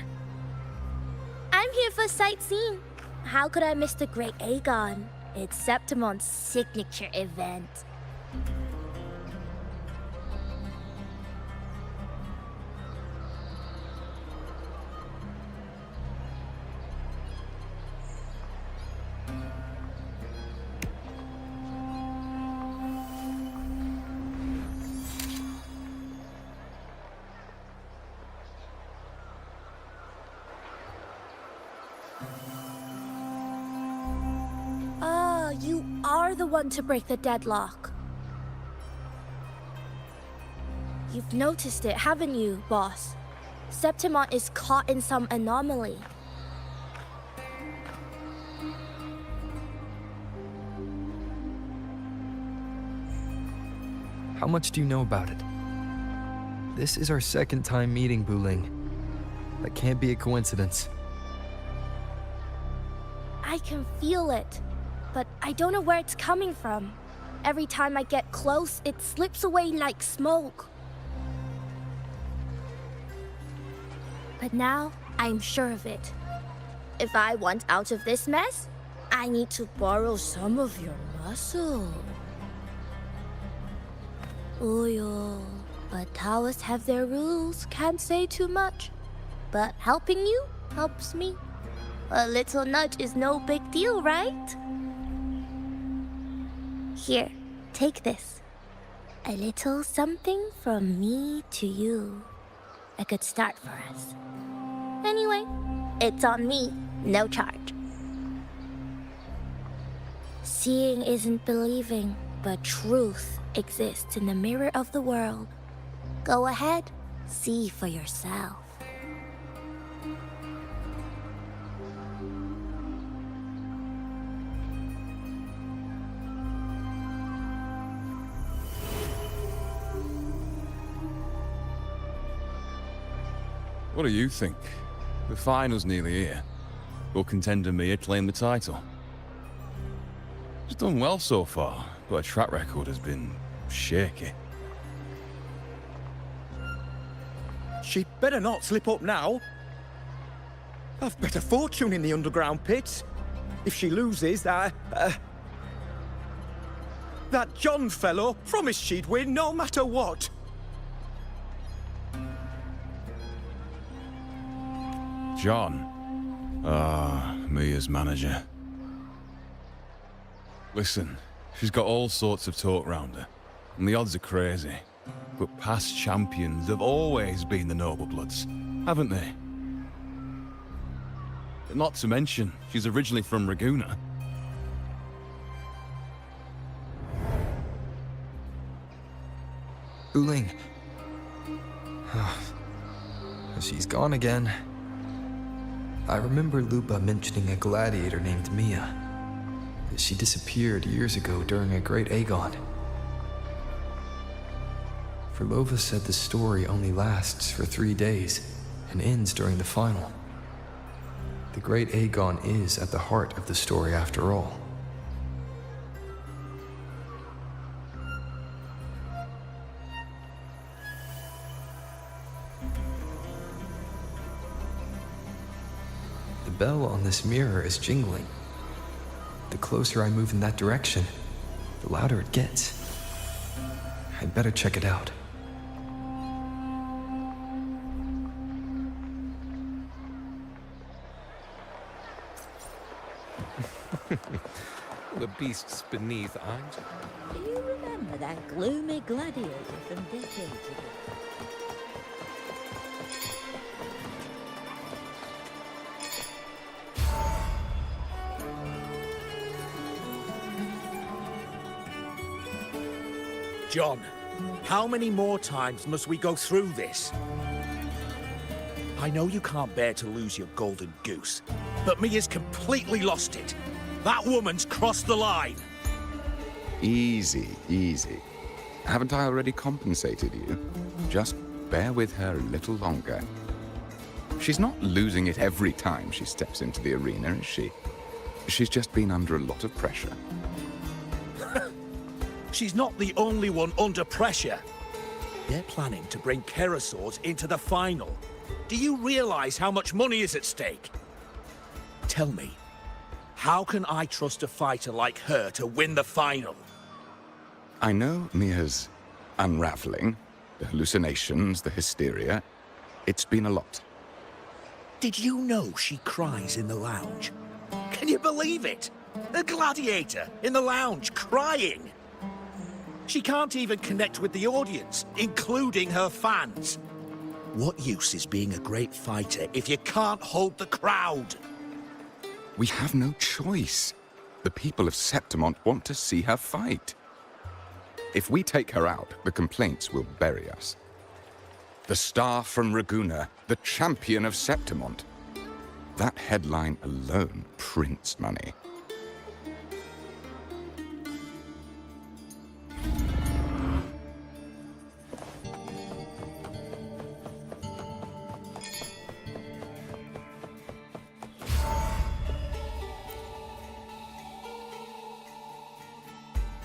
I'm here for sightseeing. How could I miss the Great Aegon? It's Septimont's signature event. You are the one to break the deadlock. You've noticed it, haven't you, boss? Septimont is caught in some anomaly. How much do you know about it? This is our second time meeting, Wuling. That can't be a coincidence. I can feel it, but I don't know where it's coming from. Every time I get close, it slips away like smoke. But now, I'm sure of it. If I want out of this mess, I need to borrow some of your muscle. Oyo, but Taoists have their rules, can't say too much. But helping you helps me. A little nudge is no big deal, right? Here, take this. A little something from me to you. A good start for us. Anyway, it's on me, no charge. Seeing isn't believing, but truth exists in the mirror of the world. Go ahead, see for yourself. What do you think? The final's nearly here. will contender Mia claim the title. She's done well so far, but her track record has been shaky. She'd better not slip up now. I've bet a fortune in the underground pits. If she loses, that John fellow promised she'd win no matter what. John. Mia's manager. Listen, she's got all sorts of talk round her, and the odds are crazy. But past champions have always been the noble bloods, haven't they? Not to mention, she's originally from Raguena. Uling. She's gone again. I remember Lupa mentioning a gladiator named Mia. She disappeared years ago during a great Aegon. Verlova said the story only lasts for 3 days and ends during the final. The great Aegon is at the heart of the story after all. The bell on this mirror is jingling. The closer I move in that direction, the louder it gets. I'd better check it out. The beasts beneath aren't. Do you remember that gloomy gladiator from decades ago? John, how many more times must we go through this? I know you can't bear to lose your golden goose, but Mia's completely lost it. That woman's crossed the line. Easy, easy. Haven't I already compensated you? Just bear with her a little longer. She's not losing it every time she steps into the arena, is she? She's just been under a lot of pressure. She's not the only one under pressure. They're planning to bring Kerasaurs into the final. Do you realize how much money is at stake? Tell me, how can I trust a fighter like her to win the final? I know Mia's unraveling, the hallucinations, the hysteria. It's been a lot. Did you know she cries in the lounge? Can you believe it? A gladiator in the lounge crying. She can't even connect with the audience, including her fans. What use is being a great fighter if you can't hold the crowd? We have no choice. The people of Septimont want to see her fight. If we take her out, the complaints will bury us. The star from Raguena, the champion of Septimont. That headline alone prints money.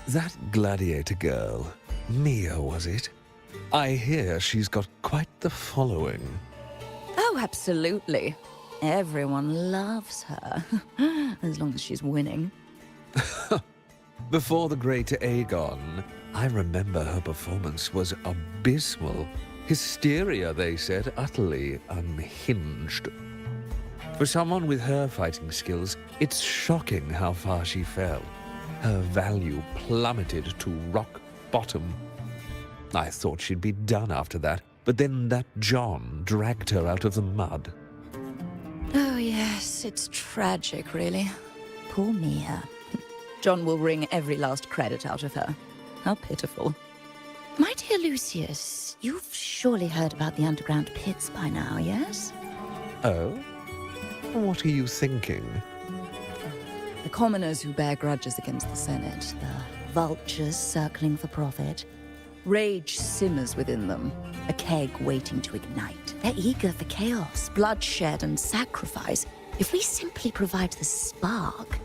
That gladiator girl, Mia, was it? I hear she's got quite the following. Oh, absolutely. Everyone loves her, as long as she's winning. Before the great Aegon, I remember her performance was abysmal. Hysteria, they said, utterly unhinged. For someone with her fighting skills, it's shocking how far she fell. Her value plummeted to rock bottom. I thought she'd be done after that, but then that John dragged her out of the mud. Oh, yes, it's tragic, really. Poor Mia. John will wring every last credit out of her. How pitiful. My dear Lucius, you've surely heard about the underground pits by now, yes? Oh? What are you thinking? The commoners who bear grudges against the Senate, the vultures circling for profit. Rage simmers within them, a keg waiting to ignite. They're eager for chaos, bloodshed, and sacrifice. If we simply provide the spark,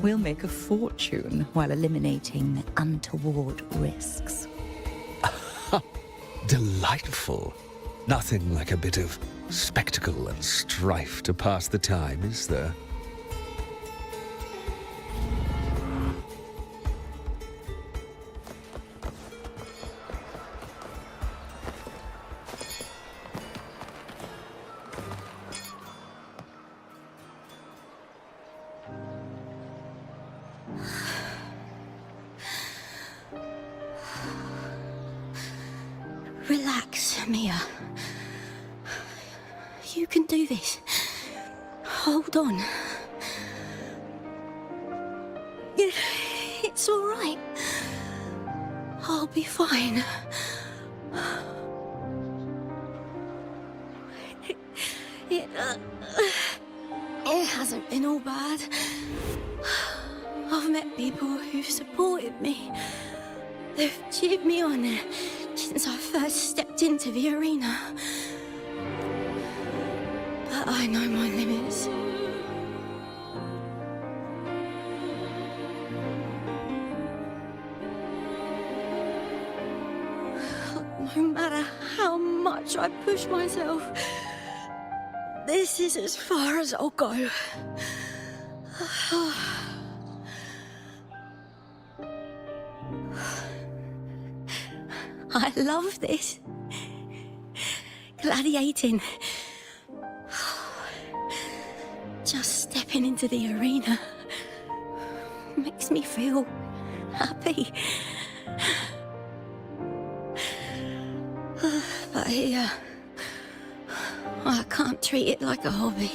we'll make a fortune while eliminating untoward risks. Delightful. Nothing like a bit of spectacle and strife to pass the time, is there? Relax, Mia. You can do this. Hold on. It's all right. I'll be fine. It hasn't been all bad. I've met people who've supported me. They've cheered me on since I first stepped into the arena. But I know my limits. No matter how much I push myself, this is as far as I'll go. I love this. Gladiating. Just stepping into the arena makes me feel happy. But here, I can't treat it like a hobby.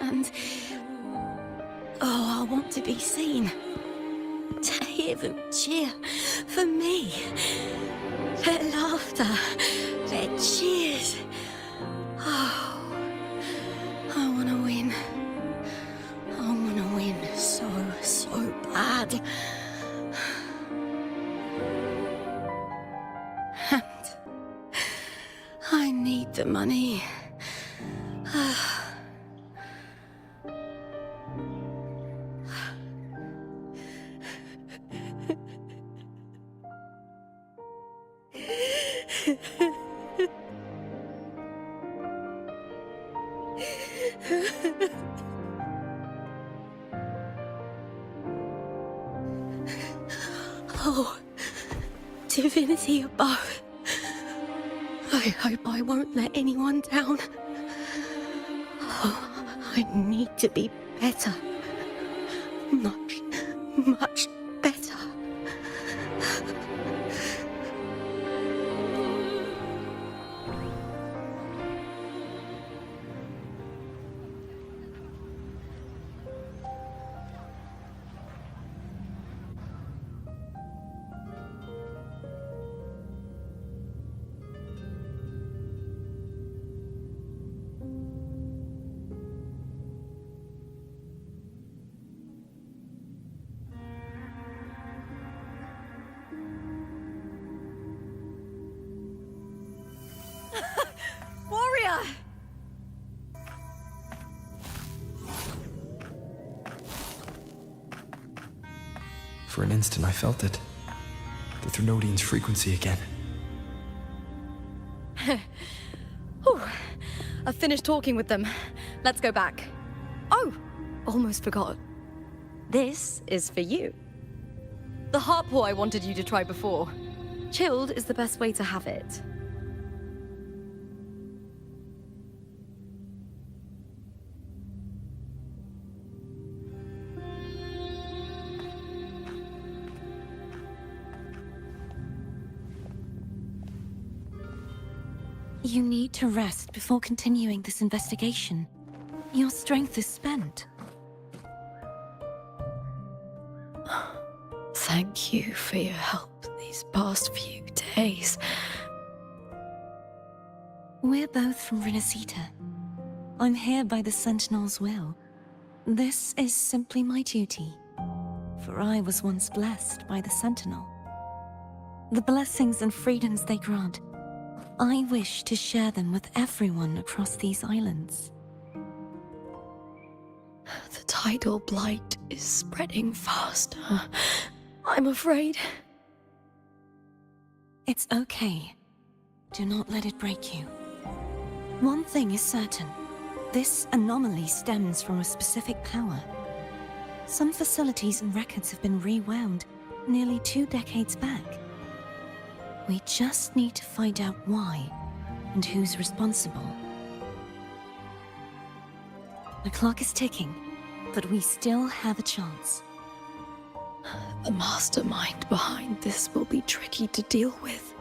And, I want to be seen. To hear them cheer for me. Their laughter, their cheers. Oh, I want to win. I want to win so bad. And I need the money. Oh, divinity above. I hope I won't let anyone down. Oh, I need to be better. Much better. Warrior! For an instant, I felt it. The Thrunodian's frequency again. Whew. I've finished talking with them. Let's go back. Oh, almost forgot. This is for you. The harpor I wanted you to try before. Chilled is the best way to have it. You need to rest before continuing this investigation. Your strength is spent. Thank you for your help these past few days. We're both from Renacita. I'm here by the Sentinel's will. This is simply my duty, for I was once blessed by the Sentinel. The blessings and freedoms they grant I wish to share them with everyone across these islands. The tidal blight is spreading faster. I'm afraid. It's okay. Do not let it break you. One thing is certain. This anomaly stems from a specific power. Some facilities and records have been rewound nearly 2 decades back. We just need to find out why and who's responsible. The clock is ticking, but we still have a chance. The mastermind behind this will be tricky to deal with.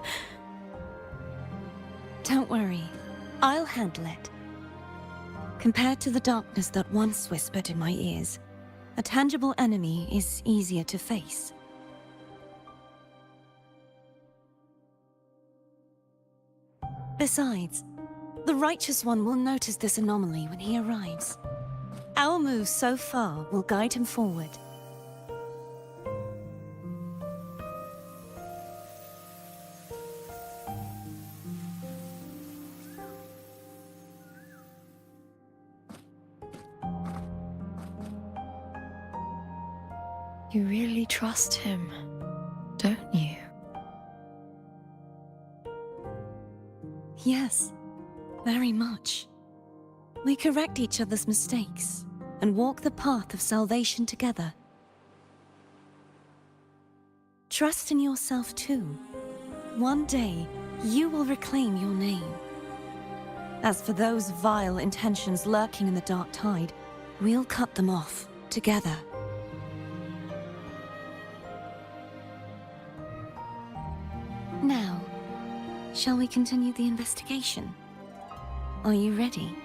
Don't worry, I'll handle it. Compared to the darkness that once whispered in my ears, a tangible enemy is easier to face. Besides, the Righteous One will notice this anomaly when he arrives. Our moves so far will guide him forward. You really trust him, don't you? Yes, very much. We correct each other's mistakes and walk the path of salvation together. Trust in yourself too. One day, you will reclaim your name. As for those vile intentions lurking in the dark tide, we'll cut them off together. Now, shall we continue the investigation? Are you ready?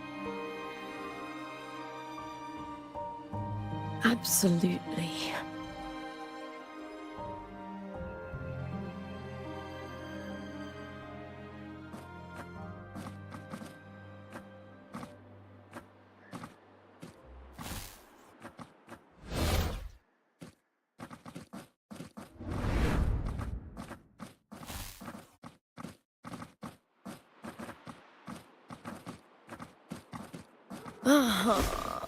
Absolutely.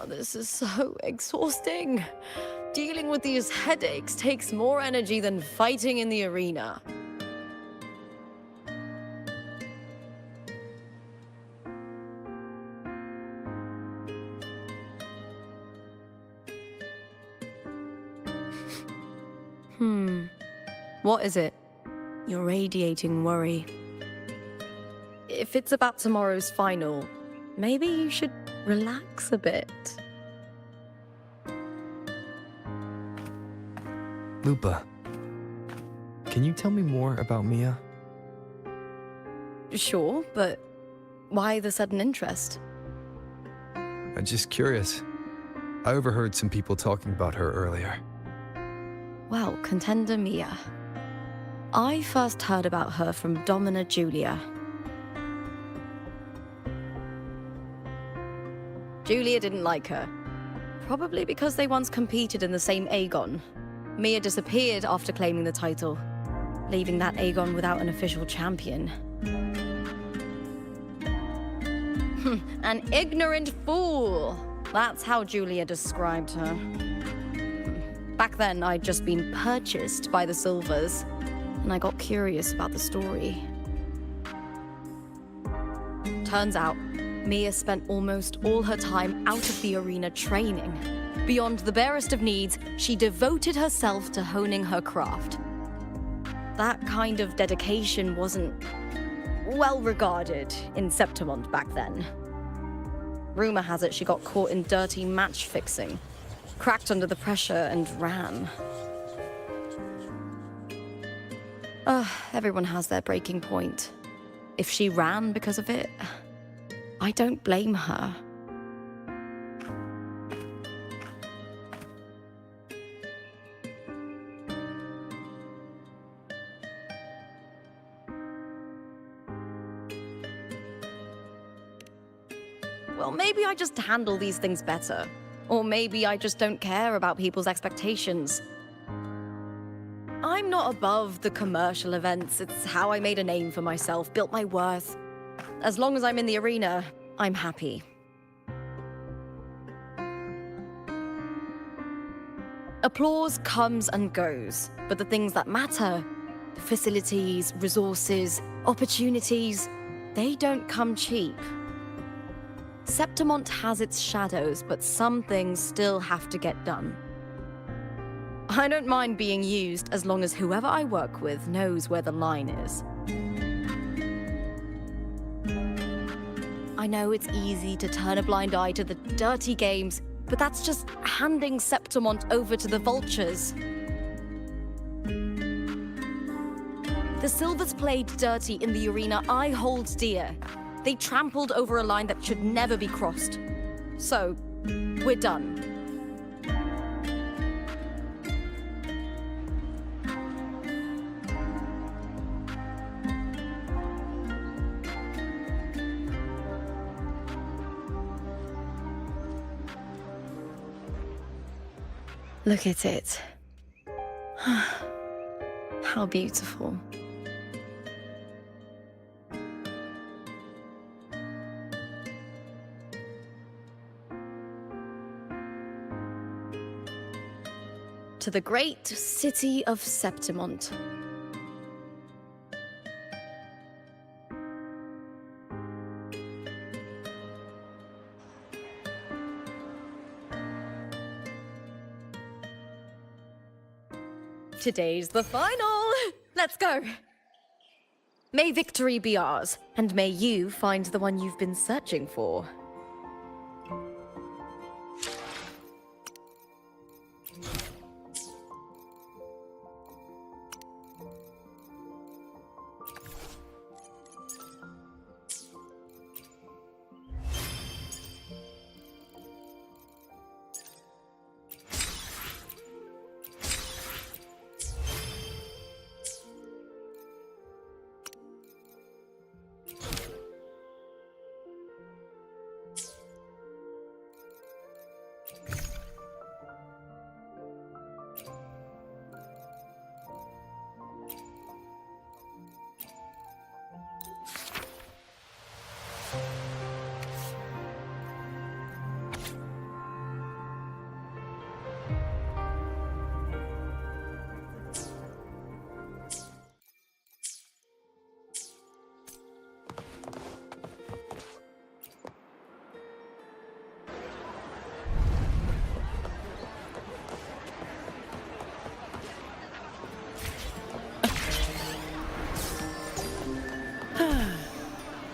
This is so exhausting. Dealing with these headaches takes more energy than fighting in the arena. What is it? You're radiating worry. If it's about tomorrow's final, maybe you should relax a bit. Lupa, can you tell me more about Mia? Sure, but why the sudden interest? I'm just curious. I overheard some people talking about her earlier. Well, contender Mia. I first heard about her from Domina Julia. Julia didn't like her. Probably because they once competed in the same Aegon. Mia disappeared after claiming the title, leaving that Aegon without an official champion. An ignorant fool! That's how Julia described her. Back then, I'd just been purchased by the Silvers, and I got curious about the story. Turns out, Mia spent almost all her time out of the arena training. Beyond the barest of needs, she devoted herself to honing her craft. That kind of dedication wasn't well regarded in Septimont back then. Rumor has it she got caught in dirty match fixing, cracked under the pressure and ran. Everyone has their breaking point. If she ran because of it, I don't blame her. Well, maybe I just handle these things better. Or maybe I just don't care about people's expectations. I'm not above the commercial events. It's how I made a name for myself, built my worth. As long as I'm in the arena, I'm happy. Applause comes and goes, but the things that matter, the facilities, resources, opportunities, they don't come cheap. Septimont has its shadows, but some things still have to get done. I don't mind being used as long as whoever I work with knows where the line is. I know it's easy to turn a blind eye to the dirty games, but that's just handing Septimont over to the vultures. The Silvers played dirty in the arena I hold dear. They trampled over a line that should never be crossed. So, we're done. Look at it. How beautiful. To the great city of Septimont. Today's the final! Let's go! May victory be ours, and may you find the one you've been searching for.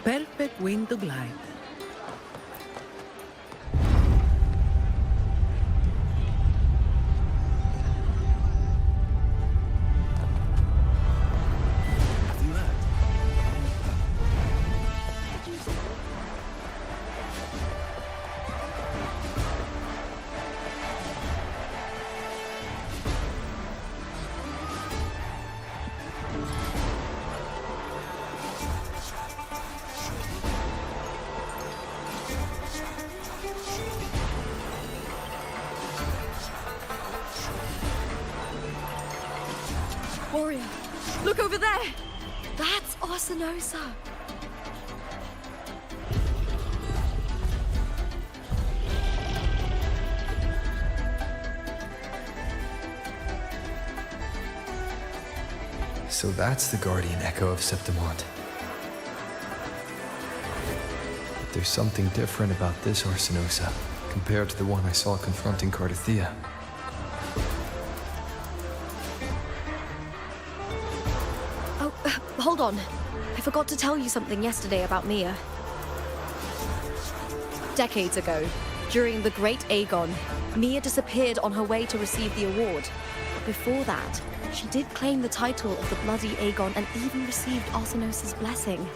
Perfect wind to glide. Warrior, look over there! That's Arsinosa! So that's the guardian echo of Septimont. But there's something different about this Arsinosa compared to the one I saw confronting Cartethyia. Hold on. I forgot to tell you something yesterday about Mia. Decades ago, during the Great Aegon, Mia disappeared on her way to receive the award. Before that, she did claim the title of the Bloody Aegon and even received Arsinosa's blessing.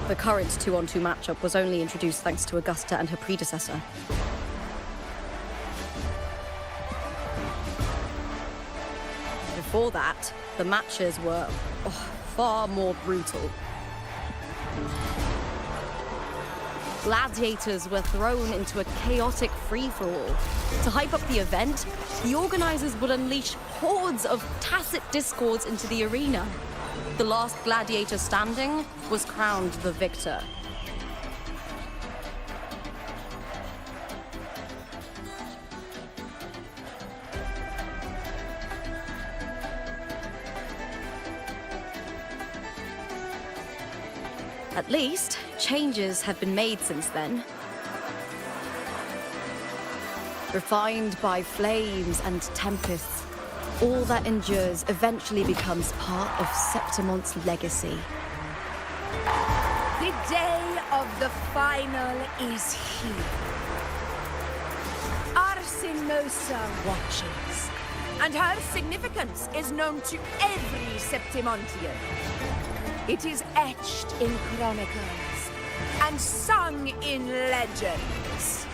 The current 2-on-2 matchup was only introduced thanks to Augusta and her predecessor. Before that, the matches were far more brutal. gladiators were thrown into a chaotic free-for-all. To hype up the event, the organizers would unleash hordes of tacit discords into the arena. The last gladiator standing was crowned the victor. At least, changes have been made since then. Refined by flames and tempests, all that endures eventually becomes part of Septimont's legacy. The day of the final is here. Arsinosa watches, and her significance is known to every Septimontian. It is etched in chronicles and sung in legends.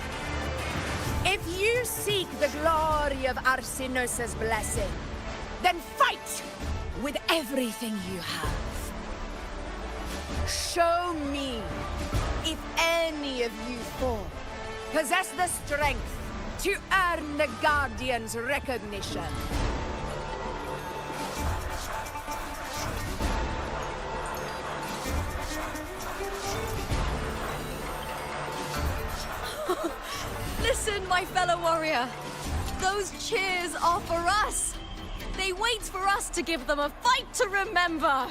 If you seek the glory of Arsinosa's blessing, then fight with everything you have. Show me if any of you four possess the strength to earn the Guardian's recognition. Listen, my fellow warrior. Those cheers are for us. They wait for us to give them a fight to remember.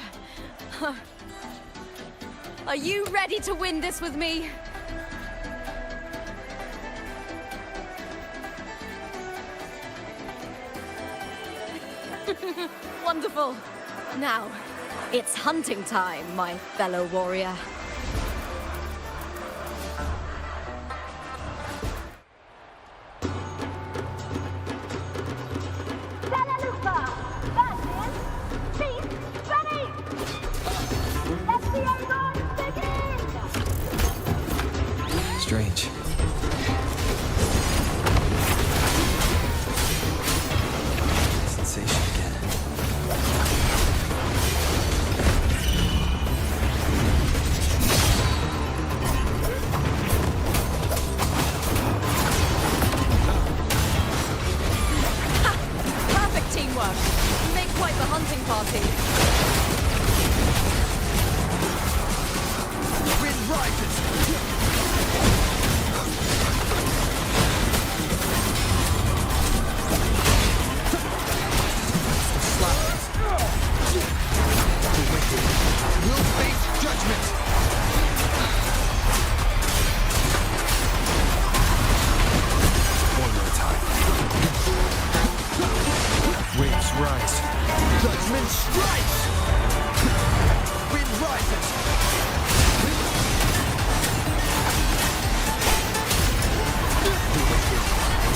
Are you ready to win this with me? Wonderful. Now, it's hunting time, my fellow warrior. Strange. Sensation again. Perfect teamwork. You make quite the hunting party. Wind rises! Will face judgment! One more time. Waves rise. Judgment strikes! Wind rises!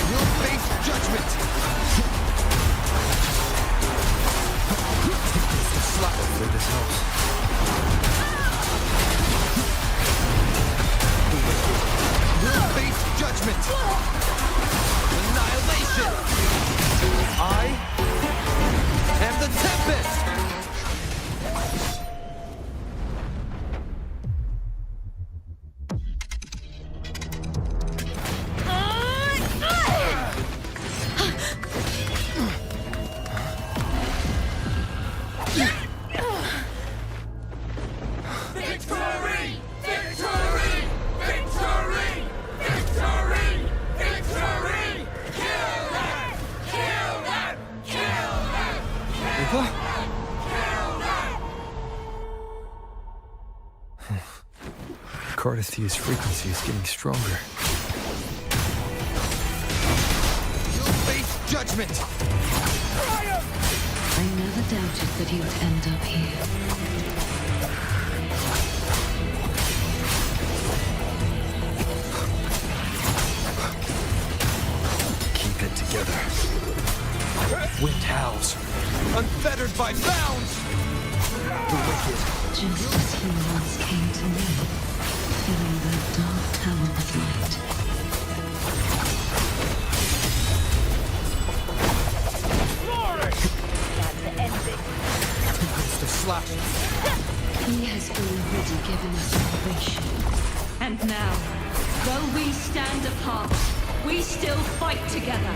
Will face judgment! Hopefully this helps. Will face judgment! Annihilation! I am the Tempest! Cartethia's frequency is getting stronger. You'll face judgment! I never doubted that he would end up here. Keep it together. Wind howls. Unfettered by bounds! The wicked. Just as he once came to me, filling that dark tower with light. That's the ending. Mr. Slash. He has already given us salvation, And now, though we stand apart, we still fight together.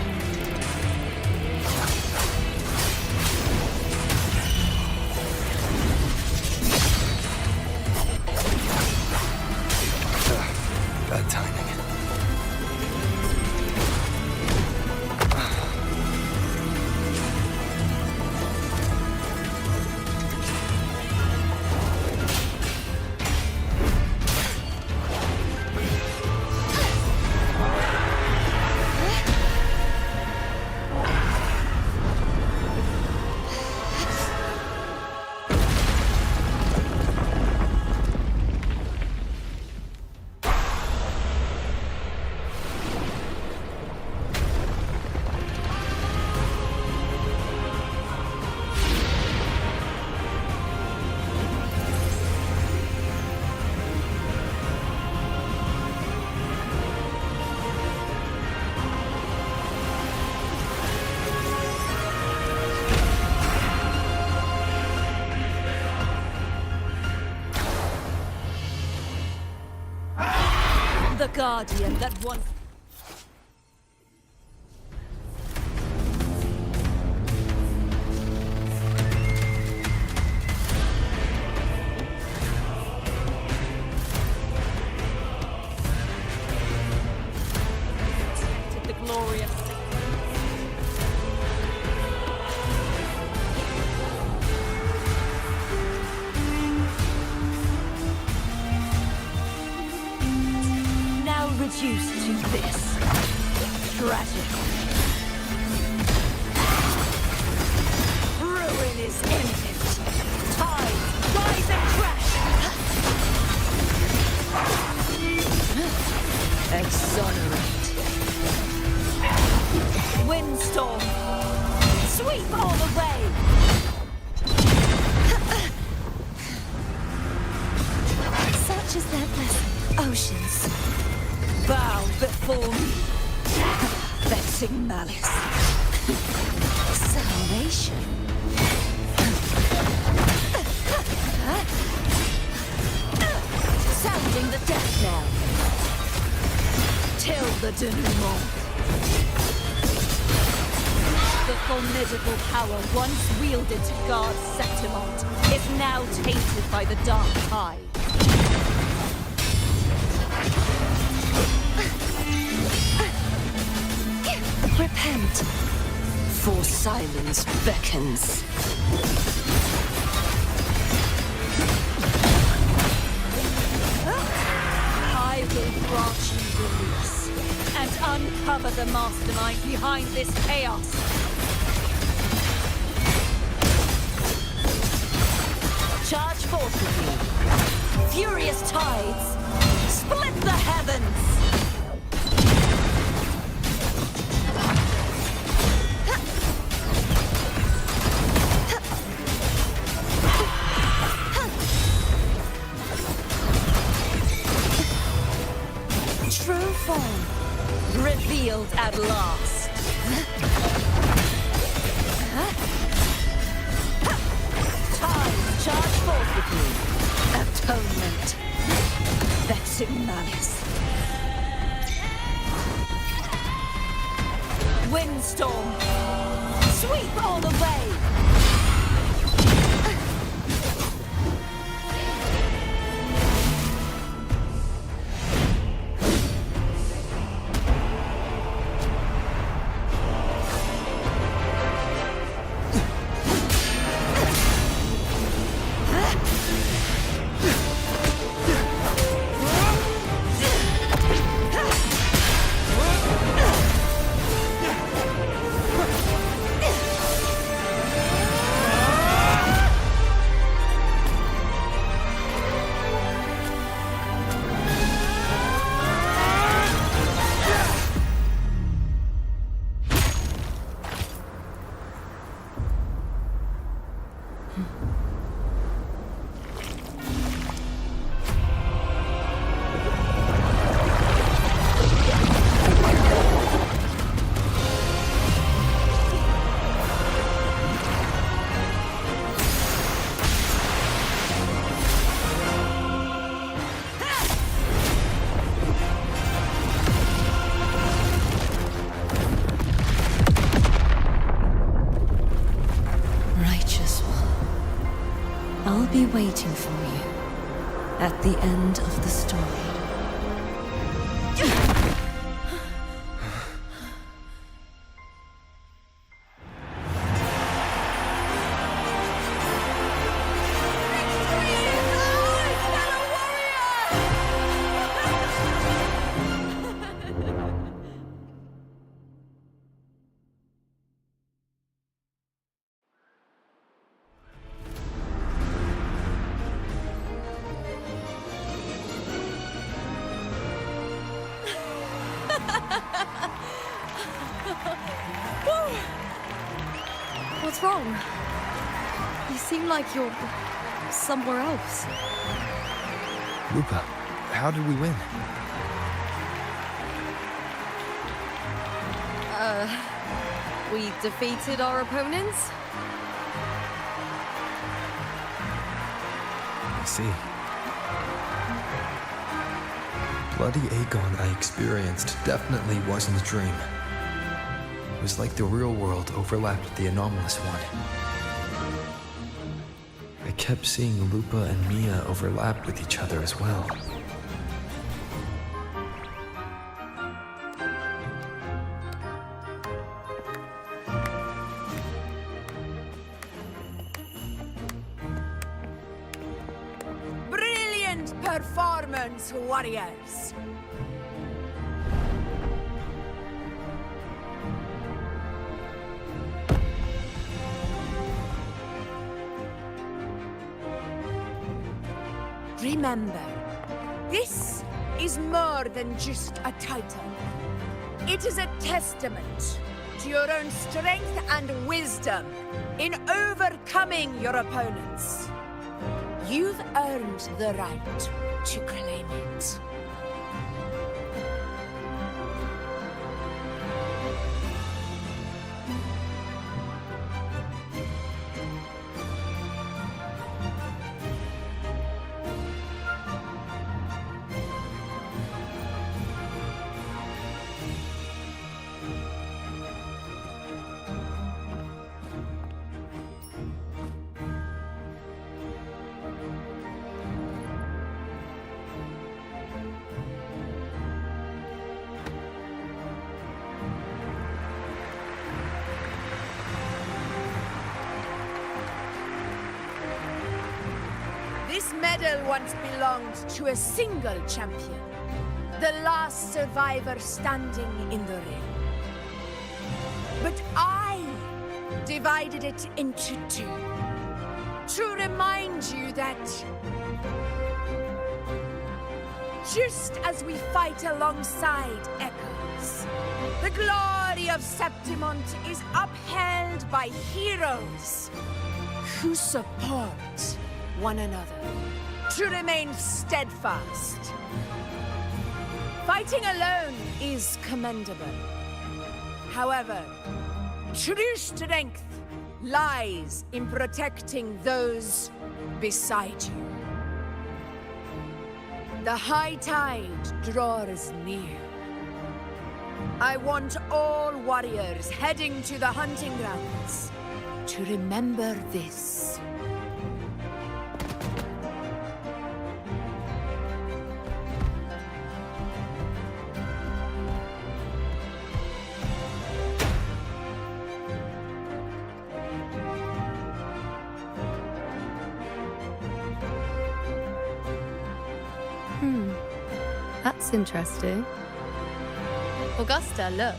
Bad timing. The Guardian that once... the glorious... reduced to this. Tragic. Ruin is imminent. Tide, rise and crash! Exonerate. Windstorm. Sweep all the way! Such is their blessing. Oceans. Bow before me. Vexing malice. Salvation. Sounding the death knell. Till the denouement. The formidable power once wielded to guard Septimont is now tainted by the dark tide. Repent, for silence beckons. I will grant you release and uncover the mastermind behind this chaos. Charge forth with me. Furious tides, split the heavens. True form revealed at last. Time, charge forth with me. Atonement, vexing malice. Windstorm, sweep all the way. be waiting for you at the end of the story. What's wrong? You seem like you're somewhere else. Lupa, how did we win? We defeated our opponents? I see. Bloody Aegon I experienced definitely wasn't a dream. It was like the real world overlapped with the anomalous one. I kept seeing Lupa and Mia overlap with each other as well. Brilliant performance, warriors! Remember, this is more than just a title. It is a testament to your own strength and wisdom in overcoming your opponents. You've earned the right to claim it. This medal once belonged to a single champion, the last survivor standing in the ring. But I divided it into two, to remind you that just as we fight alongside echoes, the glory of Septimont is upheld by heroes who support one another, to remain steadfast. Fighting alone is commendable. However, true strength lies in protecting those beside you. The high tide draws near. I want all warriors heading to the hunting grounds to remember this. That's interesting. Augusta, look.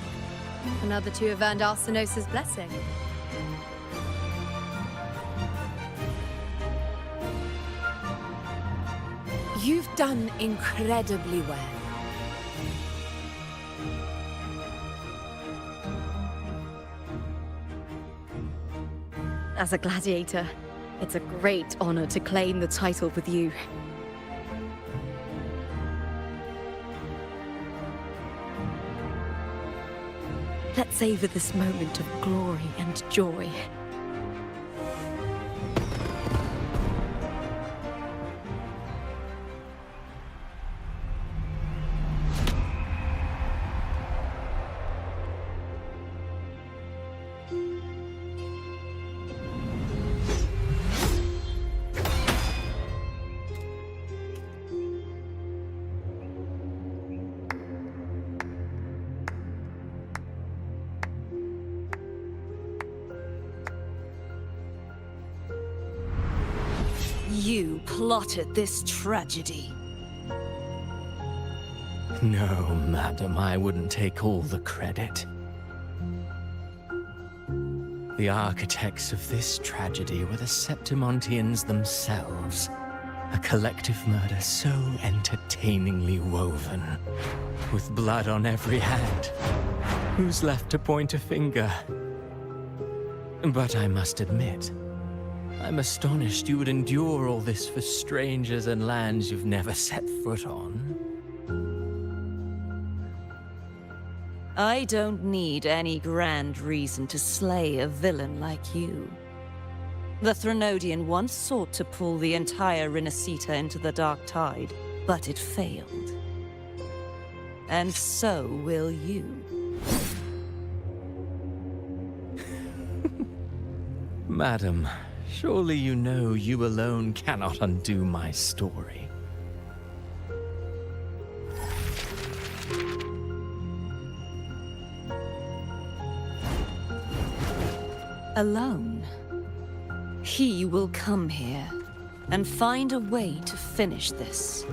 Another two have earned Arsenos' blessing. You've done incredibly well. As a gladiator, it's a great honor to claim the title with you. Let's savor this moment of glory and joy. plotted this tragedy. No, madam, I wouldn't take all the credit. The architects of this tragedy were the Septimontians themselves. A collective murder so entertainingly woven, with blood on every hand. Who's left to point a finger? But I must admit, I'm astonished you would endure all this for strangers and lands you've never set foot on. I don't need any grand reason to slay a villain like you. The Threnodian once sought to pull the entire Renacita into the Dark Tide, but it failed. And so will you. Madam, surely you know you alone cannot undo my story. Alone. He will come here and find a way to finish this.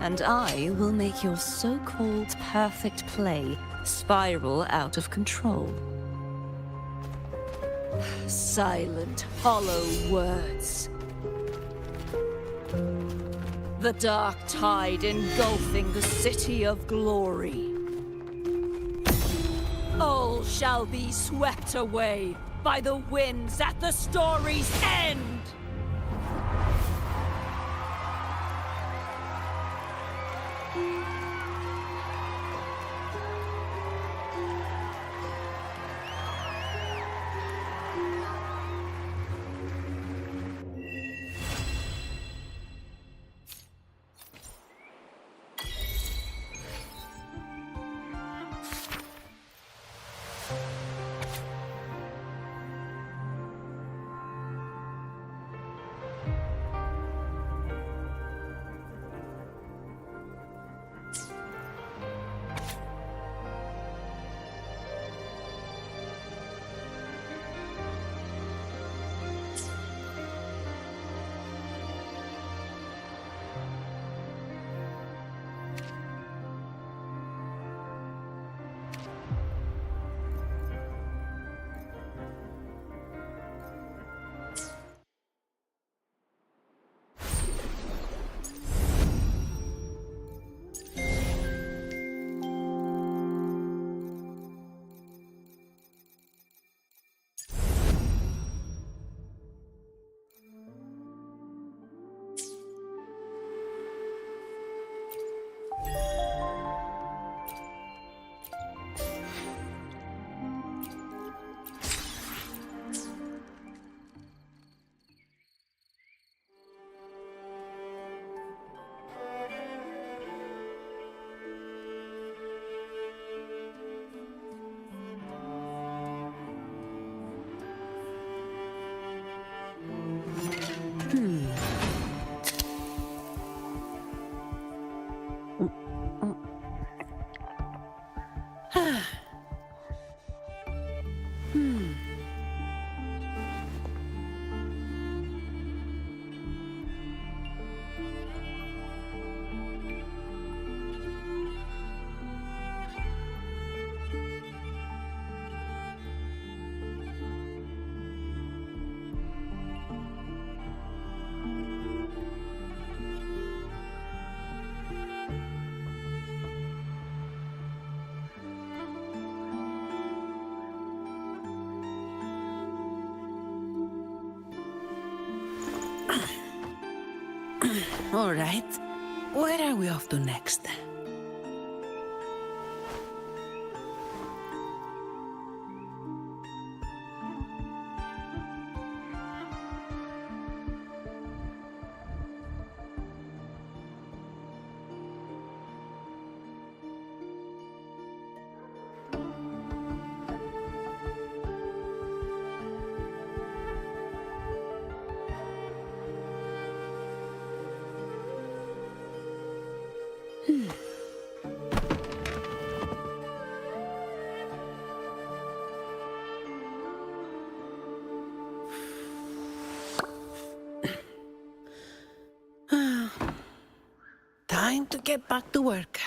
And I will make your so-called perfect play spiral out of control. Silent, hollow words. The dark tide engulfing the city of glory. All shall be swept away by the winds at the story's end! All right. Where are we off to next? Time to get back to work.